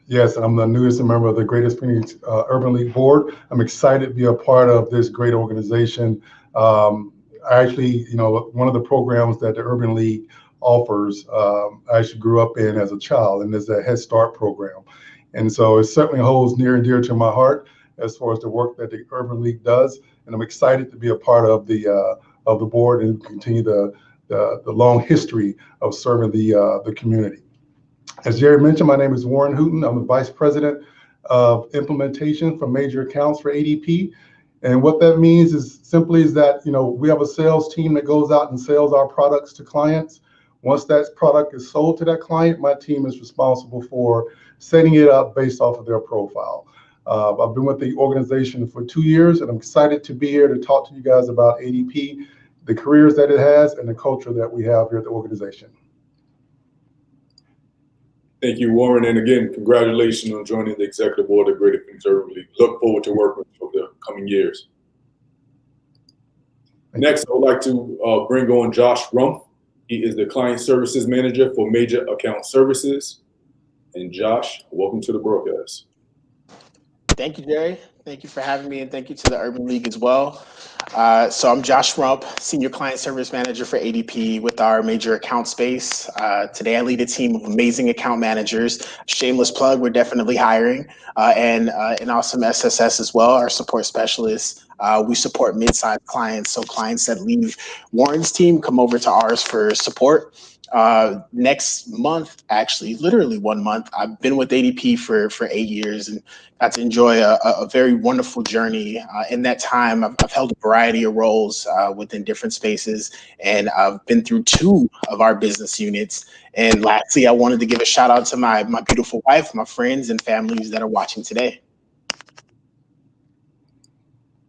Yes, I'm the newest member of the Greater Phoenix Urban League Board. I'm excited to be a part of this great organization. I actually, one of the programs that the Urban League offers, I actually grew up in as a child, and there's a Head Start program. And so it certainly holds near and dear to my heart as far as the work that the Urban League does. And I'm excited to be a part of the board and continue the long history of serving the community. As Jerry mentioned, my name is Warren Hooten. I'm the Vice President of Implementation for Major Accounts for ADP. And what that means is simply is that, we have a sales team that goes out and sells our products to clients. Once that product is sold to that client, my team is responsible for setting it up based off of their profile. I've been with the organization for 2 years, and I'm excited to be here to talk to you guys about ADP, the careers that it has, and the culture that we have here at the organization.
Thank you, Warren. And again, congratulations on joining the executive board of Greater Phoenix Urban League. Look forward to working with you over the coming years. Next, I would like to bring on Josh Rumpf. He is the Client Services Manager for Major Account Services. And Josh, welcome to the broadcast.
Thank you, Jerry. Thank you for having me, and thank you to the Urban League as well. So I'm Josh Rumpf, Senior Client Service Manager for ADP with our major account space. Today I lead a team of amazing account managers. Shameless plug, we're definitely hiring, and an awesome SSS as well, our support specialists. We support mid-sized clients, so clients that leave Warren's team come over to ours for support. Next month, actually, literally 1 month, I've been with ADP for 8 years and got to enjoy a very wonderful journey. In that time, I've held a variety of roles within different spaces, and I've been through 2 of our business units. And lastly, I wanted to give a shout out to my beautiful wife, my friends and families that are watching today.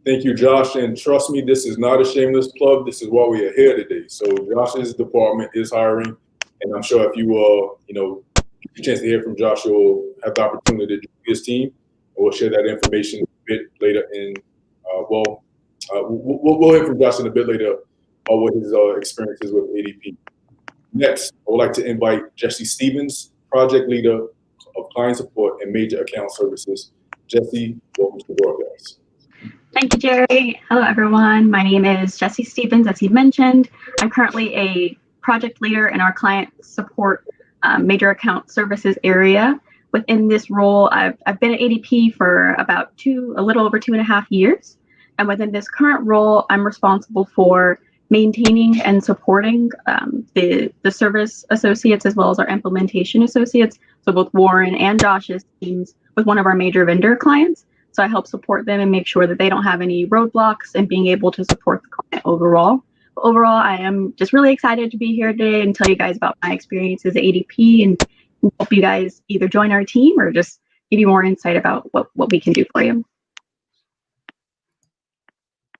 Thank you, Josh. And trust me, this is not a shameless plug. This is why we are here today. So Josh's department is hiring, and I'm sure if you get a chance to hear from Josh, you'll have the opportunity to join his team, and we'll share that information a bit later. We'll hear from Josh in a bit later what his experiences with ADP. Next, I would like to invite Jesse Stevens, Project Leader of Client Support and Major Account Services. Jesse, welcome to the broadcast.
Thank you, Jerry. Hello, everyone. My name is Jessie Stevens, as you mentioned. I'm currently a project leader in our client support major account services area. Within this role, I've been at ADP for about a little over 2.5 years. And within this current role, I'm responsible for maintaining and supporting the service associates as well as our implementation associates. So both Warren and Josh's teams with one of our major vendor clients. So I help support them and make sure that they don't have any roadblocks and being able to support the client overall. But overall, I am just really excited to be here today and tell you guys about my experiences at ADP and hope you guys either join our team or just give you more insight about what we can do for you.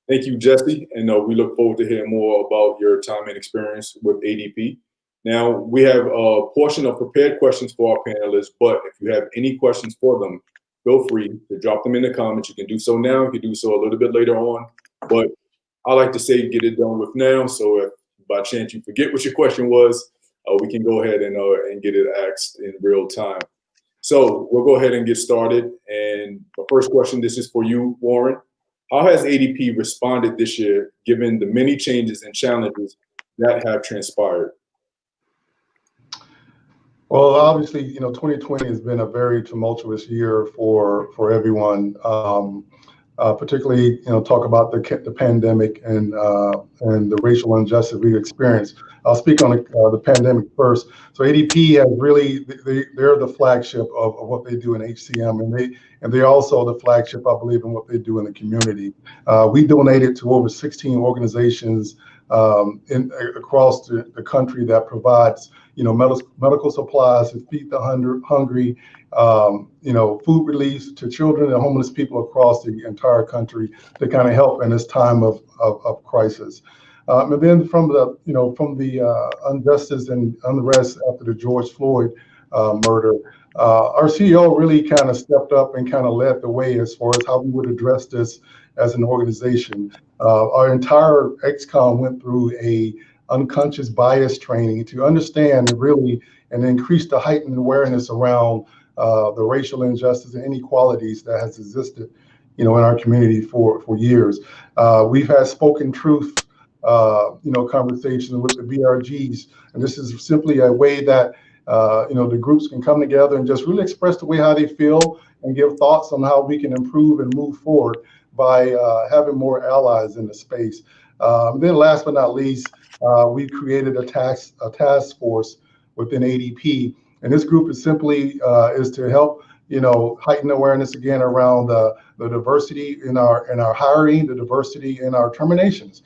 Thank you, Jesse. And we look forward to hearing more about your time and experience with ADP. Now, we have a portion of prepared questions for our panelists, but if you have any questions for them, feel free to drop them in the comments. You can do so now. You can do so a little bit later on. But I like to say get it done with now. So if by chance you forget what your question was, we can go ahead and get it asked in real time. So we'll go ahead and get started. And the first question, this is for you, Warren. How has ADP responded this year, given the many changes and challenges that have transpired?
Well, obviously, 2020 has been a very tumultuous year for everyone. Particularly, talk about the pandemic and the racial injustice we experienced. I'll speak on the pandemic first. So ADP has really, they're the flagship of what they do in HCM, and they're also the flagship, I believe, in what they do in the community. We donated to over 16 organizations across the country that provides medical supplies to feed the hungry, food relief to children and homeless people across the entire country to kind of help in this time of crisis. And then from the injustice and unrest after the George Floyd murder, Our CEO really kind of stepped up and kind of led the way as far as how we would address this as an organization. Our entire XCOM went through a unconscious bias training to understand really and increase the heightened awareness around the racial injustice and inequalities that has existed, in our community for years. We've had spoken truth, conversations with the BRGs, and this is simply a way that the groups can come together and just really express the way how they feel and give thoughts on how we can improve and move forward by having more allies in the space. Then last but not least, we created a task force within ADP, and this group is simply is to help heighten awareness again around the diversity in our hiring, the diversity in our terminations,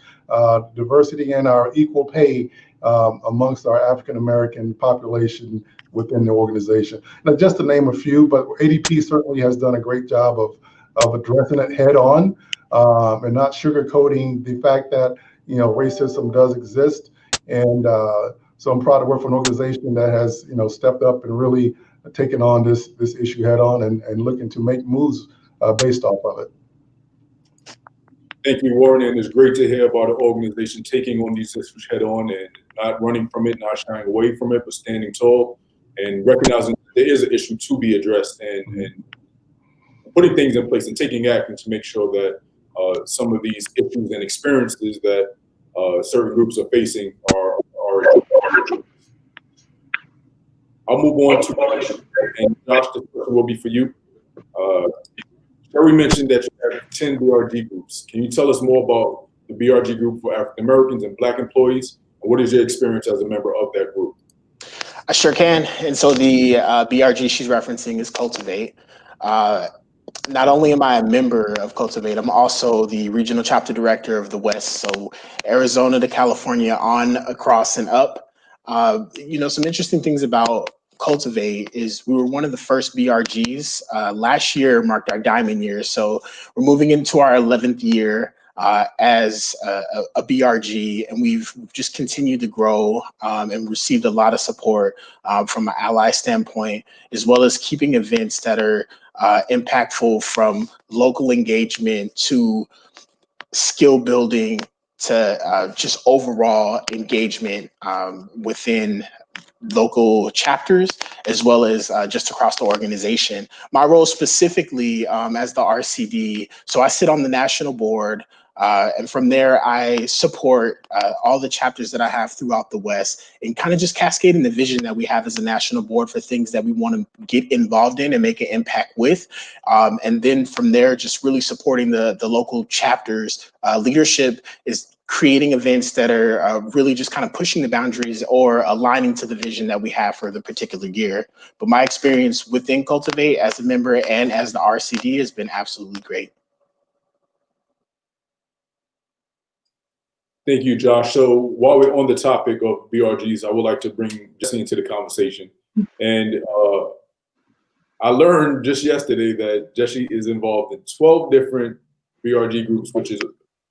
diversity in our equal pay amongst our African American population within the organization. Now, just to name a few, but ADP certainly has done a great job of addressing it head on and not sugarcoating the fact that racism does exist. And so I'm proud to work for an organization that has stepped up and really taken on this issue head on and looking to make moves based off of it.
Thank you, Warren, and it's great to hear about an organization taking on these issues head on and not running from it, not shying away from it, but standing tall and recognizing that there is an issue to be addressed and putting things in place and taking action to make sure that some of these issues and experiences that certain groups are facing are I'll move on to, and Josh, the question will be for you. Sherry mentioned that you have 10 BRG groups. Can you tell us more about the BRG group for African Americans and Black employees? And what is your experience as a member of that group?
I sure can. And so the BRG she's referencing is Cultivate. Not only am I a member of Cultivate, I'm also the regional chapter director of the West. So Arizona to California, on, across, and up. Some interesting things about Cultivate is we were one of the first BRGs. Last year marked our diamond year. So we're moving into our 11th year as a BRG, and we've just continued to grow and received a lot of support from an ally standpoint, as well as keeping events that are impactful, from local engagement to skill building to just overall engagement within local chapters, as well as just across the organization. My role specifically as the RCD, so I sit on the national board, and from there I support all the chapters that I have throughout the West, and kind of just cascading the vision that we have as a national board for things that we want to get involved in and make an impact with. And then from there, just really supporting the local chapters. Leadership is creating events that are really just kind of pushing the boundaries or aligning to the vision that we have for the particular year. But my experience within Cultivate as a member and as the RCD has been absolutely great.
Thank you, Josh. So while we're on the topic of BRGs, I would like to bring Jesse into the conversation. And I learned just yesterday that Jesse is involved in 12 different BRG groups, which is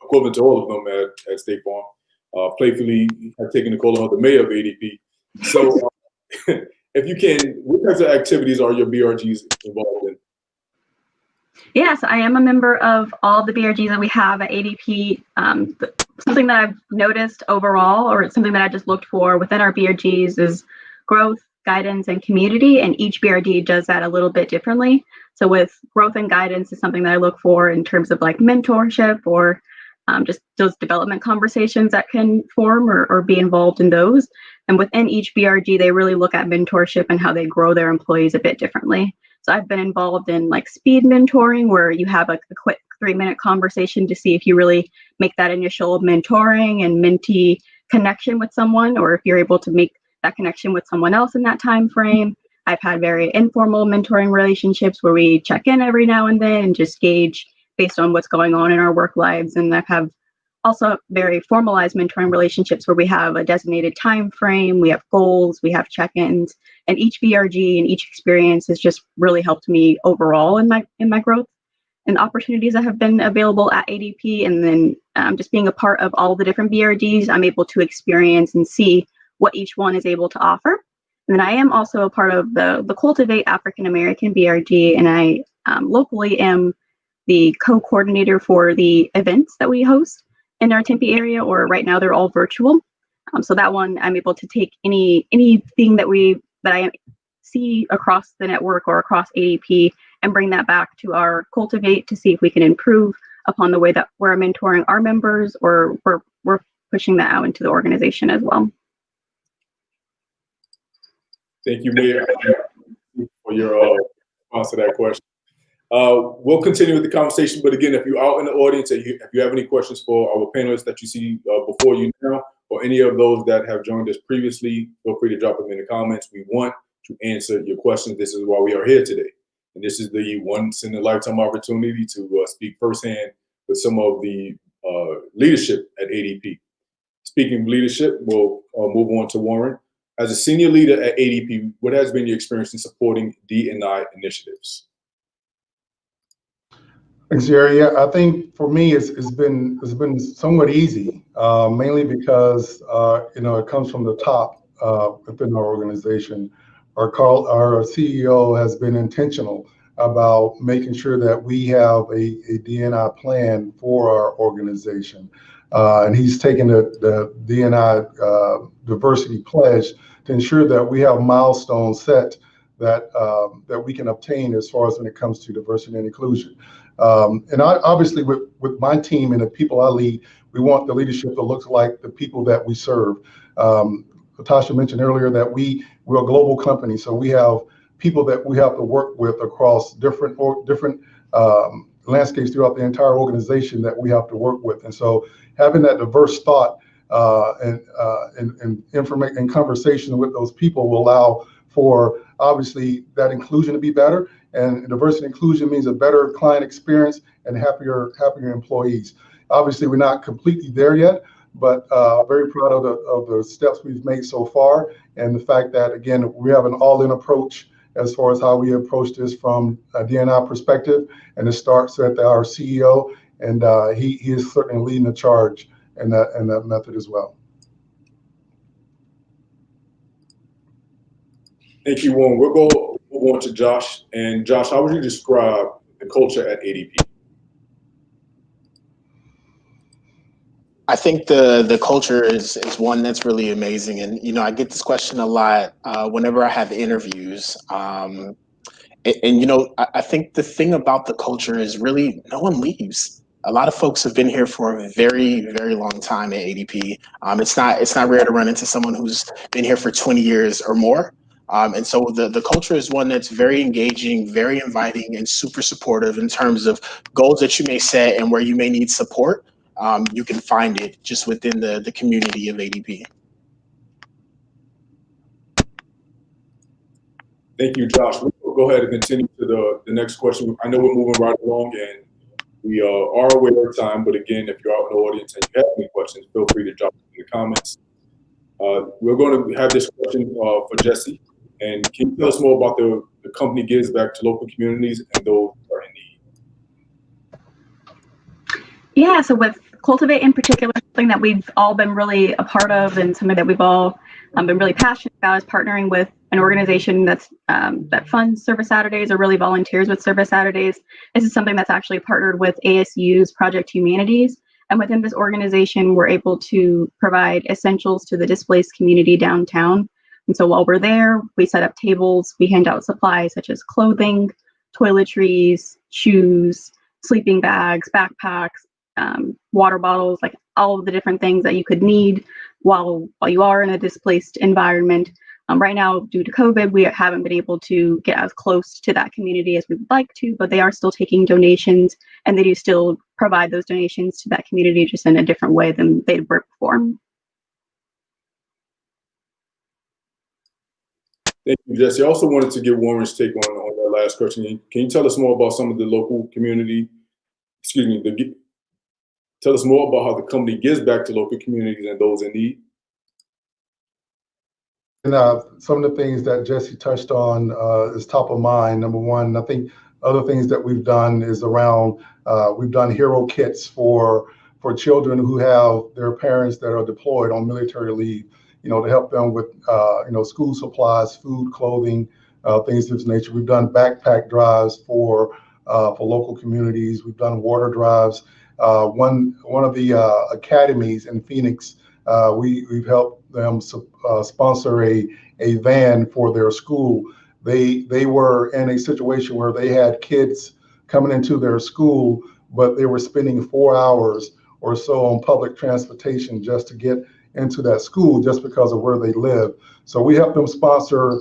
equivalent to all of them at State Farm. Playfully have taken the call of the mayor of ADP. So if you can, what types of activities are your BRGs involved in?
Yes, I am a member of all the BRGs that we have at ADP. Something that I've noticed overall, or something that I just looked for within our BRGs, is growth, guidance, and community, and each BRG does that a little bit differently. So with growth and guidance is something that I look for in terms of like mentorship or just those development conversations that can form or be involved in those. And within each BRG, they really look at mentorship and how they grow their employees a bit differently. So I've been involved in like speed mentoring, where you have like a quick 3-minute conversation to see if you really make that initial mentoring and mentee connection with someone, or if you're able to make that connection with someone else in that time frame. I've had very informal mentoring relationships where we check in every now and then and just gauge based on what's going on in our work lives. And I've had also very formalized mentoring relationships where we have a designated time frame, we have goals, we have check-ins, and each BRG and each experience has just really helped me overall in my growth and opportunities that have been available at ADP. And then just being a part of all the different BRGs, I'm able to experience and see what each one is able to offer. And then I am also a part of the Cultivate African American BRG, and I locally am the co-coordinator for the events that we host in our Tempe area, or right now they're all virtual. So that one, I'm able to take anything that I see across the network or across ADP and bring that back to our Cultivate to see if we can improve upon the way that we're mentoring our members, or we're pushing that out into the organization as well.
Thank you, Mayor, for your response to that question. We'll continue with the conversation, but again, if you're out in the audience and if you have any questions for our panelists that you see before you now, or any of those that have joined us previously, feel free to drop them in the comments. We want to answer your questions. This is why we are here today. And this is the once in a lifetime opportunity to speak firsthand with some of the leadership at ADP. Speaking of leadership, we'll move on to Warren. As a senior leader at ADP, what has been your experience in supporting D&I initiatives?
Thanks, Jerry. Yeah, I think for me, it's been somewhat easy, mainly because it comes from the top within our organization. Our CEO has been intentional about making sure that we have a D&I plan for our organization, and he's taken the D&I diversity pledge to ensure that we have milestones set that we can obtain as far as when it comes to diversity and inclusion. And obviously with my team and the people I lead, we want the leadership to look like the people that we serve. Natasha mentioned earlier that we're a global company, so we have people that we have to work with across different landscapes throughout the entire organization that we have to work with. And so having that diverse thought and information and conversation with those people will allow for obviously that inclusion to be better. And diversity and inclusion means a better client experience and happier employees. Obviously, we're not completely there yet, but very proud of the steps we've made so far, and the fact that, again, we have an all-in approach as far as how we approach this from a D&I perspective, and it starts at our CEO, and he is certainly leading the charge in that method as well.
Thank you, Warren. We'll go on to Josh. And Josh, how would you describe the culture at ADP?
I think the culture is one that's really amazing. And, I get this question a lot whenever I have interviews. I think the thing about the culture is really no one leaves. A lot of folks have been here for a very, very long time at ADP. It's not rare to run into someone who's been here for 20 years or more. And so the culture is one that's very engaging, very inviting, and super supportive in terms of goals that you may set and where you may need support. You can find it just within the community of ADP.
Thank you, Josh. We'll go ahead and continue to the next question. I know we're moving right along and we are aware of time, but again, if you're out in the audience and you have any questions, feel free to drop them in the comments. We're going to have this question for Jesse. And can you tell us more about the company gives back to local communities and those who are in need?
Yeah, so with Cultivate in particular, something that we've all been really a part of and something that we've all been really passionate about is partnering with an organization that funds Service Saturdays or really volunteers with Service Saturdays. This is something that's actually partnered with ASU's Project Humanities. And within this organization, we're able to provide essentials to the displaced community downtown. And so while we're there, we set up tables, we hand out supplies such as clothing, toiletries, shoes, sleeping bags, backpacks, water bottles, like all of the different things that you could need while you are in a displaced environment. Right now, due to COVID, we haven't been able to get as close to that community as we would like to, but they are still taking donations, and they do still provide those donations to that community just in a different way than they were before.
Thank you, Jesse. I also wanted to get Warren's take on that last question. Can you tell us more about some of the local community, tell us more about how the company gives back to local communities and those in need?
And some of the things that Jesse touched on is top of mind. Number one, I think other things that we've done is around, we've done hero kits for children who have their parents that are deployed on military leave. to help them with, school supplies, food, clothing, things of this nature. We've done backpack drives for local communities. We've done water drives. One of the academies in Phoenix, we've helped them sponsor a van for their school. They were in a situation where they had kids coming into their school, but they were spending 4 hours or so on public transportation just to get into that school just because of where they live. So we help them sponsor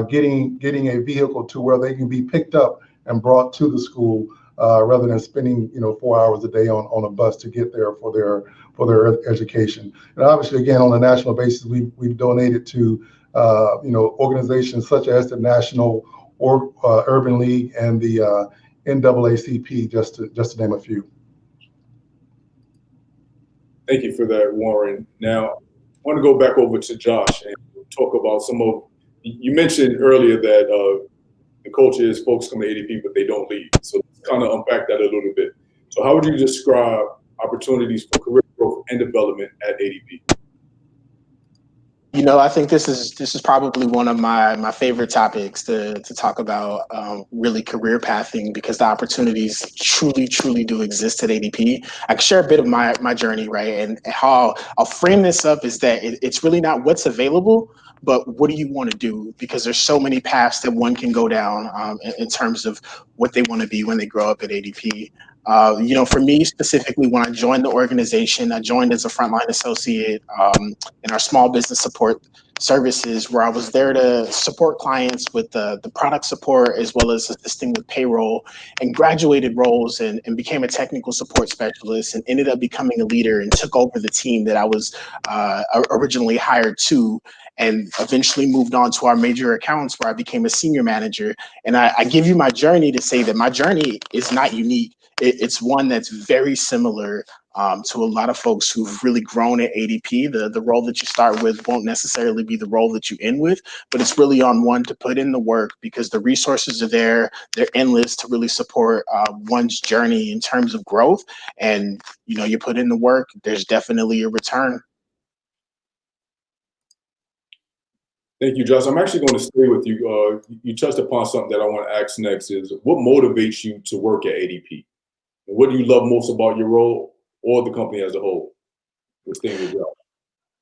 getting a vehicle to where they can be picked up and brought to the school rather than spending 4 hours a day on a bus to get there for their education. And obviously, again, on a national basis, we've donated to organizations such as the National Urban League and the NAACP, just to name a few.
Thank you for that, Warren. Now, I want to go back over to Josh and talk about you mentioned earlier that the culture is folks come to ADP, but they don't leave. So kind of unpack that a little bit. So how would you describe opportunities for career growth and development at ADP?
I think this is probably one of my favorite topics to talk about, really career pathing, because the opportunities truly do exist at ADP. I can share a bit of my journey, right? And how I'll frame this up is that it's really not what's available, but what do you want to do? Because there's so many paths that one can go down in terms of what they want to be when they grow up at ADP. For me specifically, when I joined the organization, I joined as a frontline associate in our small business support services, where I was there to support clients with the product support as well as assisting with payroll, and graduated roles and became a technical support specialist, and ended up becoming a leader and took over the team that I was originally hired to, and eventually moved on to our major accounts, where I became a senior manager. And I give you my journey to say that my journey is not unique. It's one that's very similar to a lot of folks who've really grown at ADP. The role that you start with won't necessarily be the role that you end with, but it's really on one to put in the work, because the resources are there. They're endless to really support one's journey in terms of growth. And, you put in the work, there's definitely a return.
Thank you, Josh. I'm actually going to stay with you. You touched upon something that I want to ask next is, what motivates you to work at ADP? And what do you love most about your role or the company as a whole within your job?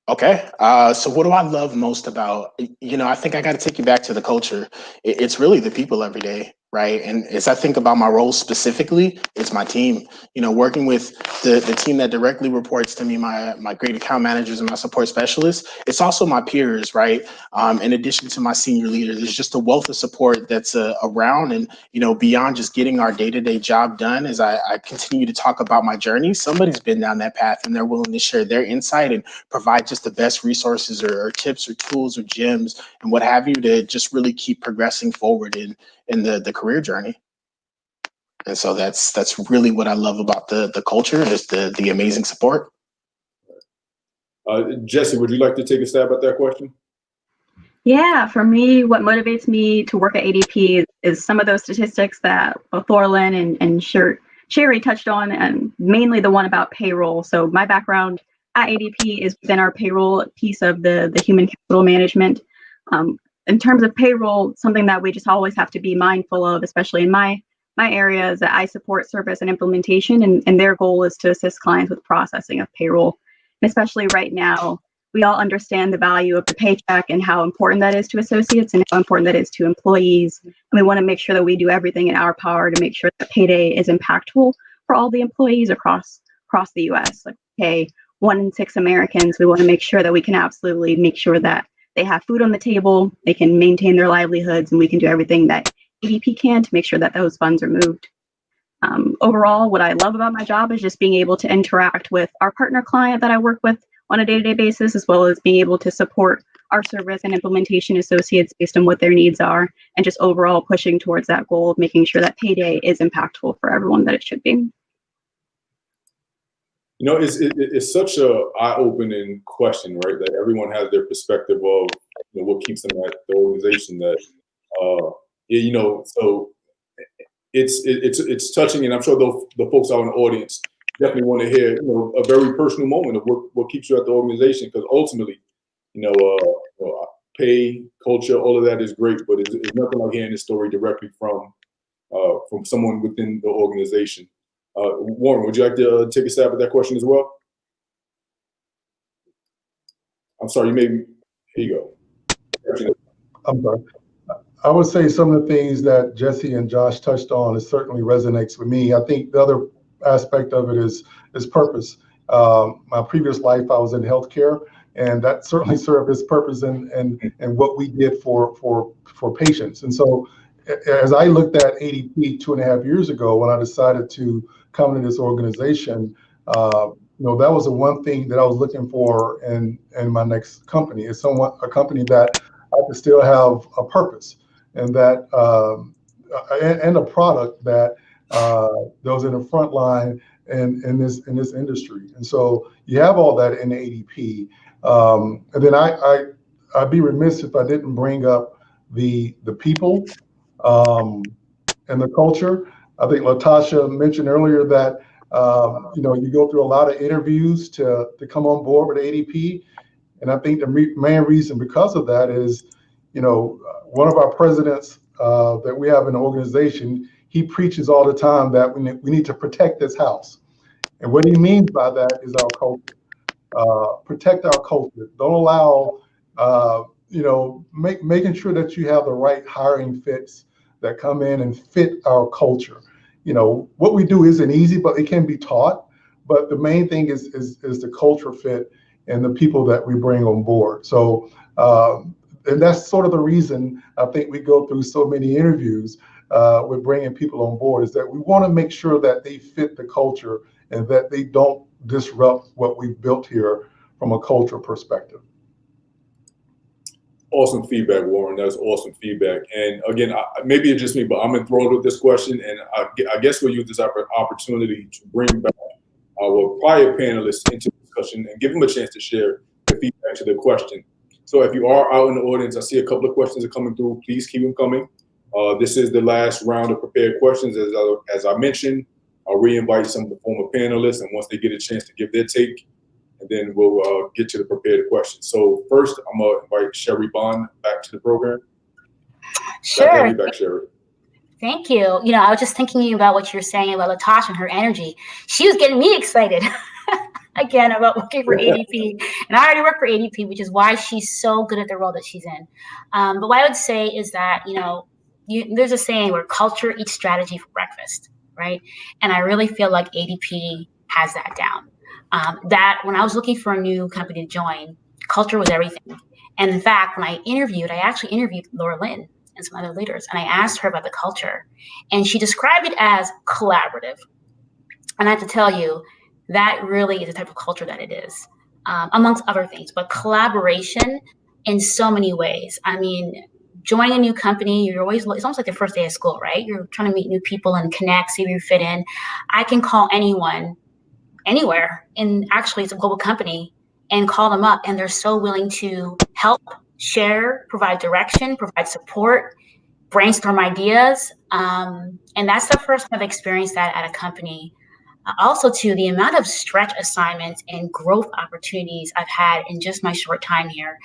Okay. So what do I love most about, I think I got to take you back to the culture. It's really the people every day, right? And as I think about my role specifically, it's my team, working with the team that directly reports to me, my great account managers and my support specialists. It's also my peers, right? In addition to my senior leaders, there's just a wealth of support that's around. And, beyond just getting our day-to-day job done, as I continue to talk about my journey, somebody's been down that path and they're willing to share their insight and provide just the best resources or tips or tools or gems and what have you to just really keep progressing forward in the career journey. And so that's really what I love about the culture, is the amazing support.
Jesse, would you like to take a stab at that question?
Yeah, for me, what motivates me to work at ADP is some of those statistics that both Thorlin and Sherry touched on, and mainly the one about payroll. So my background at ADP is within our payroll piece of the human capital management. In terms of payroll, something that we just always have to be mindful of, especially in my area, is that I support service and implementation, and their goal is to assist clients with processing of payroll. And especially right now, we all understand the value of the paycheck and how important that is to associates and how important that is to employees. And we want to make sure that we do everything in our power to make sure that payday is impactful for all the employees across the U.S. Like, pay 1 in 6 Americans, we want to make sure that we can absolutely make sure that they have food on the table, they can maintain their livelihoods, and we can do everything that ADP can to make sure that those funds are moved. Overall, what I love about my job is just being able to interact with our partner client that I work with on a day-to-day basis, as well as being able to support our service and implementation associates based on what their needs are, and just overall pushing towards that goal of making sure that payday is impactful for everyone that it should be.
It's such a eye-opening question, right? That everyone has their perspective of what keeps them at the organization. That so it's touching, and I'm sure the folks out in the audience definitely want to hear a very personal moment of what keeps you at the organization, because ultimately, pay, culture, all of that is great, but it's nothing like hearing this story directly from someone within the organization. Warren, would you like to take a stab at that question as well? I'm sorry, here you go.
I'm sorry. I would say some of the things that Jesse and Josh touched on, it certainly resonates with me. I think the other aspect of it is purpose. My previous life, I was in healthcare, and that certainly served its purpose and what we did for patients. And so as I looked at ADP 2.5 years ago, when I decided to come into this organization, that was the one thing that I was looking for in my next company, is a company that I could still have a purpose, and that and a product that was in the front line in this industry. And so you have all that in ADP. And then I'd be remiss if I didn't bring up the people and the culture. I think Latasha mentioned earlier that you go through a lot of interviews to come on board with ADP. And I think the main reason because of that is, one of our presidents that we have in the organization, he preaches all the time that we need to protect this house. And what he means by that is our culture. Protect our culture. Don't allow, making sure that you have the right hiring fits that come in and fit our culture. What we do isn't easy, but it can be taught. But the main thing is the culture fit and the people that we bring on board. So, and that's sort of the reason I think we go through so many interviews with bringing people on board, is that we want to make sure that they fit the culture and that they don't disrupt what we've built here from a culture perspective.
Awesome feedback, Warren. That's awesome feedback. And again, maybe it's just me, but I'm enthralled with this question, and I guess we'll use this opportunity to bring back our prior panelists into the discussion and give them a chance to share the feedback to the question. So if you are out in the audience, I see a couple of questions are coming through. Please keep them coming. This is the last round of prepared questions. As I mentioned, I'll re-invite some of the former panelists, and once they get a chance to give their take, and then we'll get to the prepared questions. So first, I'm going to invite Sherry Bond back to the program.
Sure.
Back, Sherry.
Thank you. I was just thinking about what you're saying about Latasha and her energy. She was getting me excited again about working for ADP. And I already work for ADP, which is why she's so good at the role that she's in. But what I would say is that, there's a saying where culture eats strategy for breakfast, right? And I really feel like ADP has that down. That when I was looking for a new company to join, culture was everything. And in fact, when I actually interviewed Laura Lynn and some other leaders, and I asked her about the culture, and she described it as collaborative. And I have to tell you, that really is the type of culture that it is, amongst other things, but collaboration in so many ways. I mean, joining a new company, it's almost like the first day of school, right? You're trying to meet new people and connect, see where you fit in. I can call anyone, anywhere, and actually it's a global company, and call them up, and they're so willing to help, share, provide direction, provide support, brainstorm ideas. And that's the first time I've experienced that at a company. Also, too, the amount of stretch assignments and growth opportunities I've had in just my short time here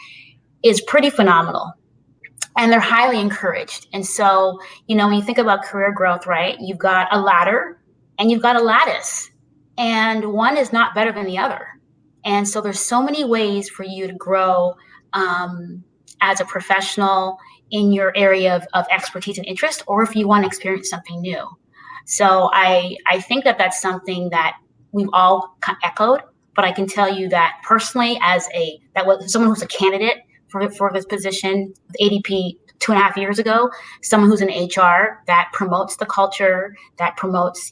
is pretty phenomenal. And they're highly encouraged. And so, when you think about career growth, right, you've got a ladder and you've got a lattice, and one is not better than the other. And so there's so many ways for you to grow as a professional in your area of expertise and interest, or if you want to experience something new. So I think that that's something that we've all echoed, but I can tell you that personally, someone who's a candidate for this position, ADP 2.5 years ago, someone who's in HR that promotes the culture, that promotes,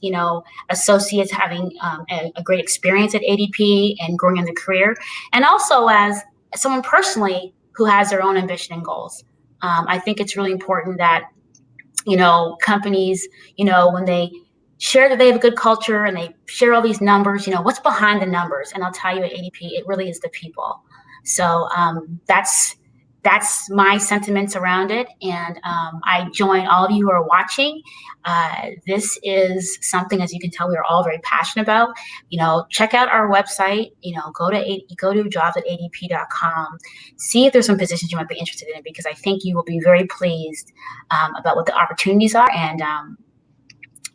associates having a great experience at ADP and growing in their career, and also as someone personally who has their own ambition and goals. I think it's really important that, companies, when they share that they have a good culture and they share all these numbers, what's behind the numbers? And I'll tell you at ADP, it really is the people. So that's that's my sentiments around it. And I join all of you who are watching. This is something, as you can tell, we're all very passionate about. Check out our website. Go to jobs@adp.com. See if there's some positions you might be interested in, because I think you will be very pleased about what the opportunities are and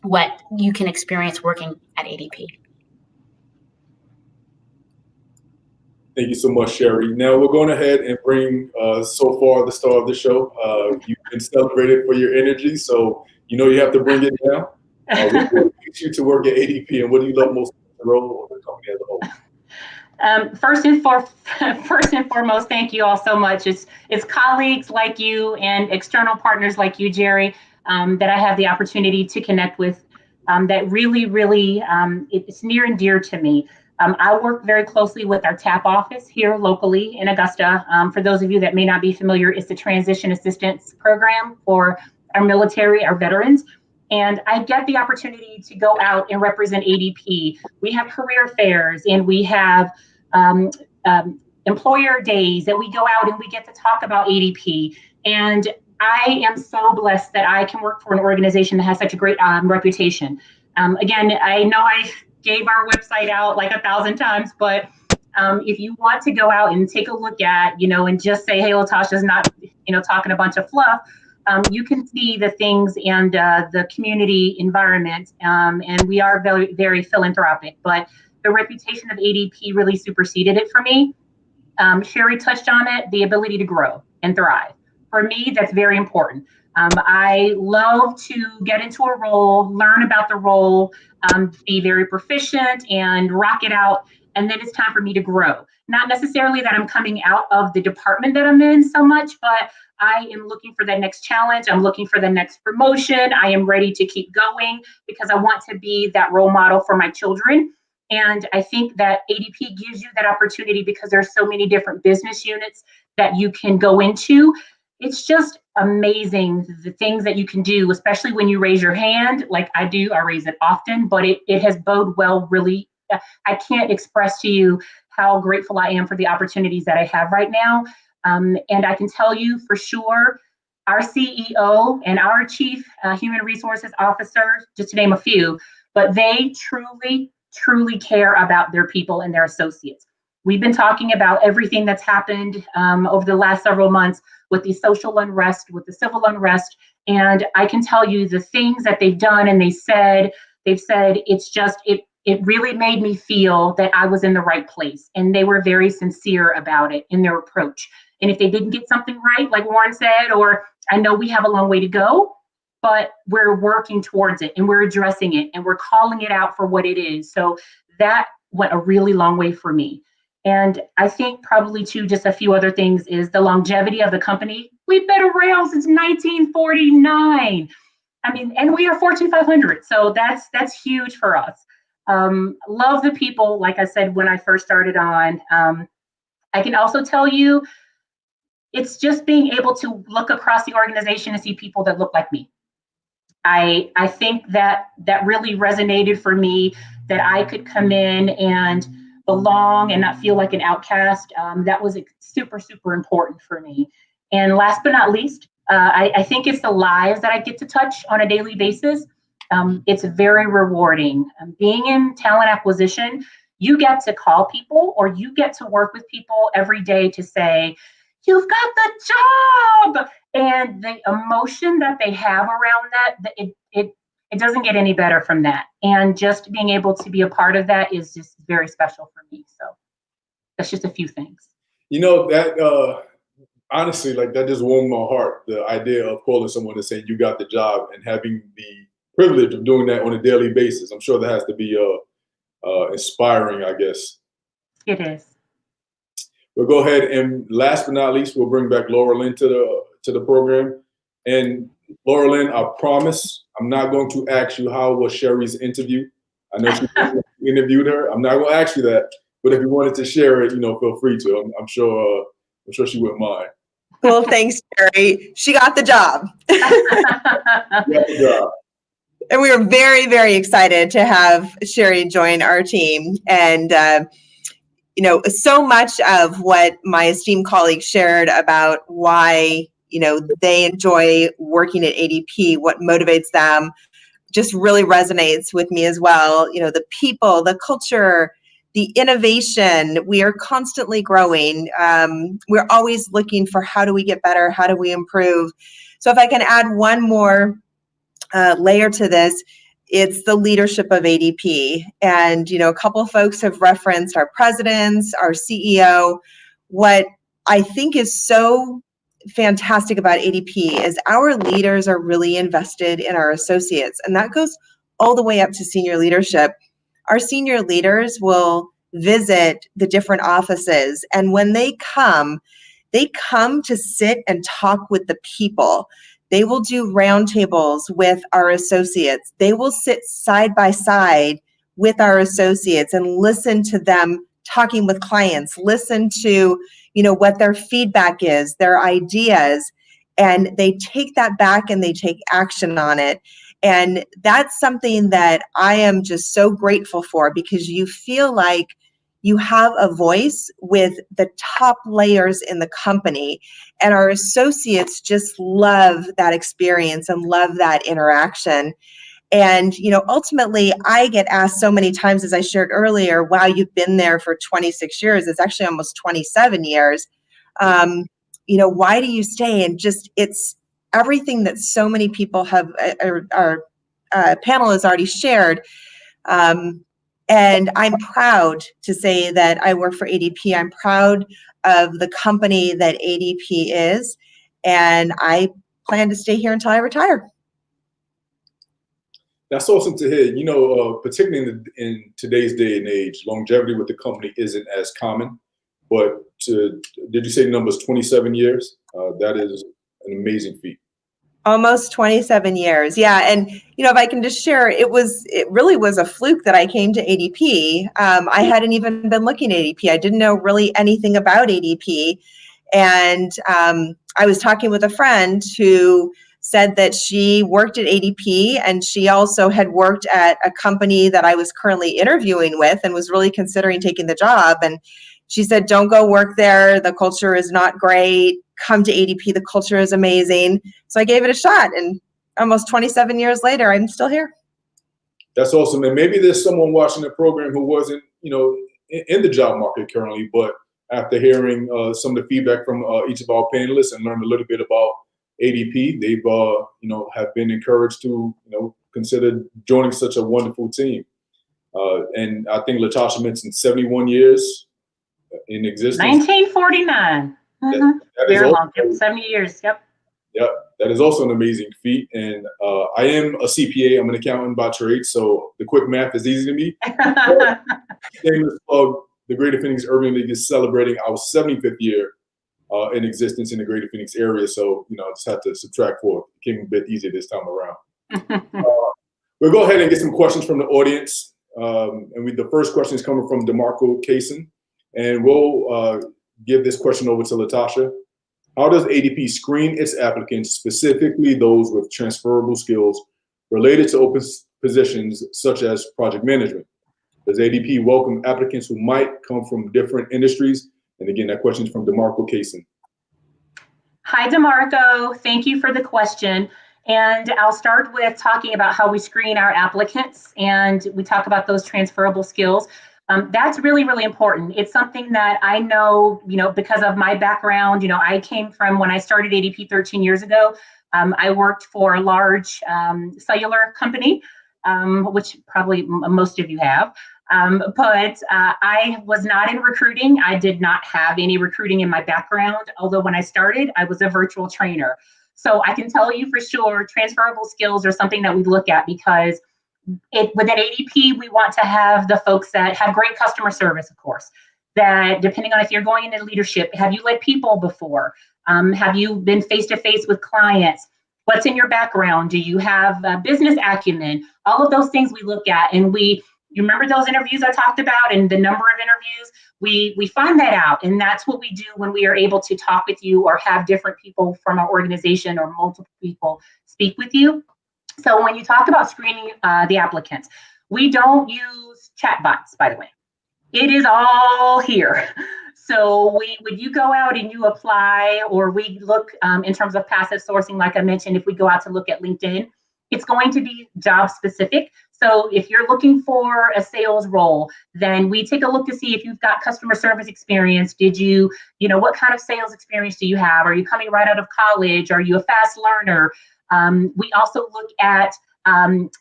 what you can experience working at ADP.
Thank you so much, Sherry. Now we're going ahead and bring so far the star of the show. You've been celebrated for your energy, so you have to bring it down. What motivates you to work at ADP, and what do you love most about the role or the company as a whole?
First and foremost, thank you all so much. It's colleagues like you and external partners like you, Jerry, that I have the opportunity to connect with. That really, it's near and dear to me. I work very closely with our TAP office here locally in Augusta. For those of you that may not be familiar, it's the Transition Assistance Program for our military, our veterans. And I get the opportunity to go out and represent ADP. We have career fairs and we have employer days that we go out and we get to talk about ADP. And I am so blessed that I can work for an organization that has such a great reputation. Again, I know I gave our website out like 1,000 times, but if you want to go out and take a look at, and just say, hey, Latasha's not, talking a bunch of fluff, you can see the things and the community environment. And we are very, very philanthropic, but the reputation of ADP really superseded it for me. Sherry touched on it, the ability to grow and thrive. For me, that's very important. I love to get into a role, learn about the role, be very proficient and rock it out. And then it's time for me to grow. Not necessarily that I'm coming out of the department that I'm in so much, but I am looking for that next challenge. I'm looking for the next promotion. I am ready to keep going because I want to be that role model for my children. And I think that ADP gives you that opportunity because there's so many different business units that you can go into. It's just amazing the things that you can do, especially when you raise your hand like I do. I raise it often, but it has bode well, really. I can't express to you how grateful I am for the opportunities that I have right now. And I can tell you for sure, our CEO and our Chief Human Resources Officer, just to name a few, but they truly care about their people and their associates. We've been talking about everything that's happened over the last several months with the social unrest, with the civil unrest. And I can tell you the things that they've done and they've said it's just, it really made me feel that I was in the right place. And they were very sincere about it in their approach. And if they didn't get something right, like Warren said, or I know we have a long way to go, but we're working towards it and we're addressing it and we're calling it out for what it is. So that went a really long way for me. And I think probably too, just a few other things is the longevity of the company. We've been around since 1949. I mean, and we are Fortune 500. So that's huge for us. Love the people, like I said, when I first started on. I can also tell you, it's just being able to look across the organization and see people that look like me. I think that really resonated for me, that I could come in and belong and not feel like an outcast. That was super important for me. And last but not least, I think it's the lives that I get to touch on a daily basis. It's very rewarding. Being in talent acquisition, you get to call people or you get to work with people every day to say, you've got the job. And the emotion that they have around that, it doesn't get any better from that. And just being able to be a part of that is just very special for me. So that's just a few things.
That honestly, like that just warmed my heart. The idea of calling someone and saying you got the job and having the privilege of doing that on a daily basis. I'm sure that has to be inspiring, I guess.
It is.
We'll go ahead and last but not least, we'll bring back Laura Lynn to the program. And Laura Lynn, I promise I'm not going to ask you how was Sherry's interview. I know she interviewed her. I'm not going to ask you that, but if you wanted to share it, feel free to. I'm sure she wouldn't mind.
Well, thanks, Sherry. She got the job. And we were very, very excited to have Sherry join our team. And so much of what my esteemed colleagues shared about why, they enjoy working at ADP, what motivates them, just really resonates with me as well. The people, the culture, the innovation, we are constantly growing. We're always looking for how do we get better? How do we improve? So if I can add one more layer to this, it's the leadership of ADP. And, a couple of folks have referenced our presidents, our CEO. What I think is so fantastic about ADP is our leaders are really invested in our associates. And that goes all the way up to senior leadership. Our senior leaders will visit the different offices. And when they come to sit and talk with the people. They will do roundtables with our associates. They will sit side by side with our associates and listen to them talking with clients, listen to, what their feedback is, their ideas, and they take that back and they take action on it. And that's something that I am just so grateful for, because you feel like you have a voice with the top layers in the company, and our associates just love that experience and love that interaction. And, ultimately, I get asked so many times, as I shared earlier, wow, you've been there for 26 years. It's actually almost 27 years. Why do you stay? And just, it's everything that so many people have, our panel has already shared. And I'm proud to say that I work for ADP. I'm proud of the company that ADP is, and I plan to stay here until I retire.
That's awesome to hear. Particularly in today's day and age, longevity with the company isn't as common. But did you say the number is 27 years? That is an amazing feat.
Almost 27 years. Yeah. And, if I can just share, it really was a fluke that I came to ADP. I hadn't even been looking at ADP. I didn't know really anything about ADP. And I was talking with a friend who said that she worked at ADP, and she also had worked at a company that I was currently interviewing with and was really considering taking the job. And she said, don't go work there. The culture is not great. Come to ADP. The culture is amazing. So I gave it a shot. And almost 27 years later, I'm still here.
That's awesome. And maybe there's someone watching the program who wasn't, in the job market currently, but after hearing some of the feedback from each of our panelists and learned a little bit about ADP, they've, have been encouraged to, consider joining such a wonderful team. And I think Latasha mentioned 71 years in existence.
1949.
That
Very long. 70 years. Yep.
Yep. That is also an amazing feat. And I am a CPA. I'm an accountant by trade. So the quick math is easy to me. Shameless plug, the Greater Phoenix Urban League is celebrating our 75th year in existence in the Greater Phoenix area. So, I just had to subtract 4. It came a bit easier this time around. We'll go ahead and get some questions from the audience. The first question is coming from DeMarco Kaysen. And we'll give this question over to Latasha. How does ADP screen its applicants, specifically those with transferable skills related to open positions such as project management? Does ADP welcome applicants who might come from different industries? And again, that question is from DeMarco Kaysen.
Hi, DeMarco. Thank you for the question. And I'll start with talking about how we screen our applicants, and we talk about those transferable skills. That's really, really important. It's something that I know, because of my background. I came from, when I started ADP 13 years ago, I worked for a large cellular company, which probably most of you have. But I was not in recruiting. I did not have any recruiting in my background, although when I started, I was a virtual trainer. So I can tell you for sure, transferable skills are something that we look at, because within ADP, we want to have the folks that have great customer service, of course, that depending on if you're going into leadership, have you led people before? Have you been face-to-face with clients? What's in your background? Do you have business acumen? All of those things we look at, and you remember those interviews I talked about and the number of interviews? We find that out, and that's what we do when we are able to talk with you or have different people from our organization or multiple people speak with you. So when you talk about screening the applicants, we don't use chatbots, by the way. It is all here. So when you go out and you apply, or we look in terms of passive sourcing, like I mentioned, if we go out to look at LinkedIn, it's going to be job specific. So if you're looking for a sales role, then we take a look to see if you've got customer service experience. Did you, what kind of sales experience do you have? Are you coming right out of college? Are you a fast learner? We also look at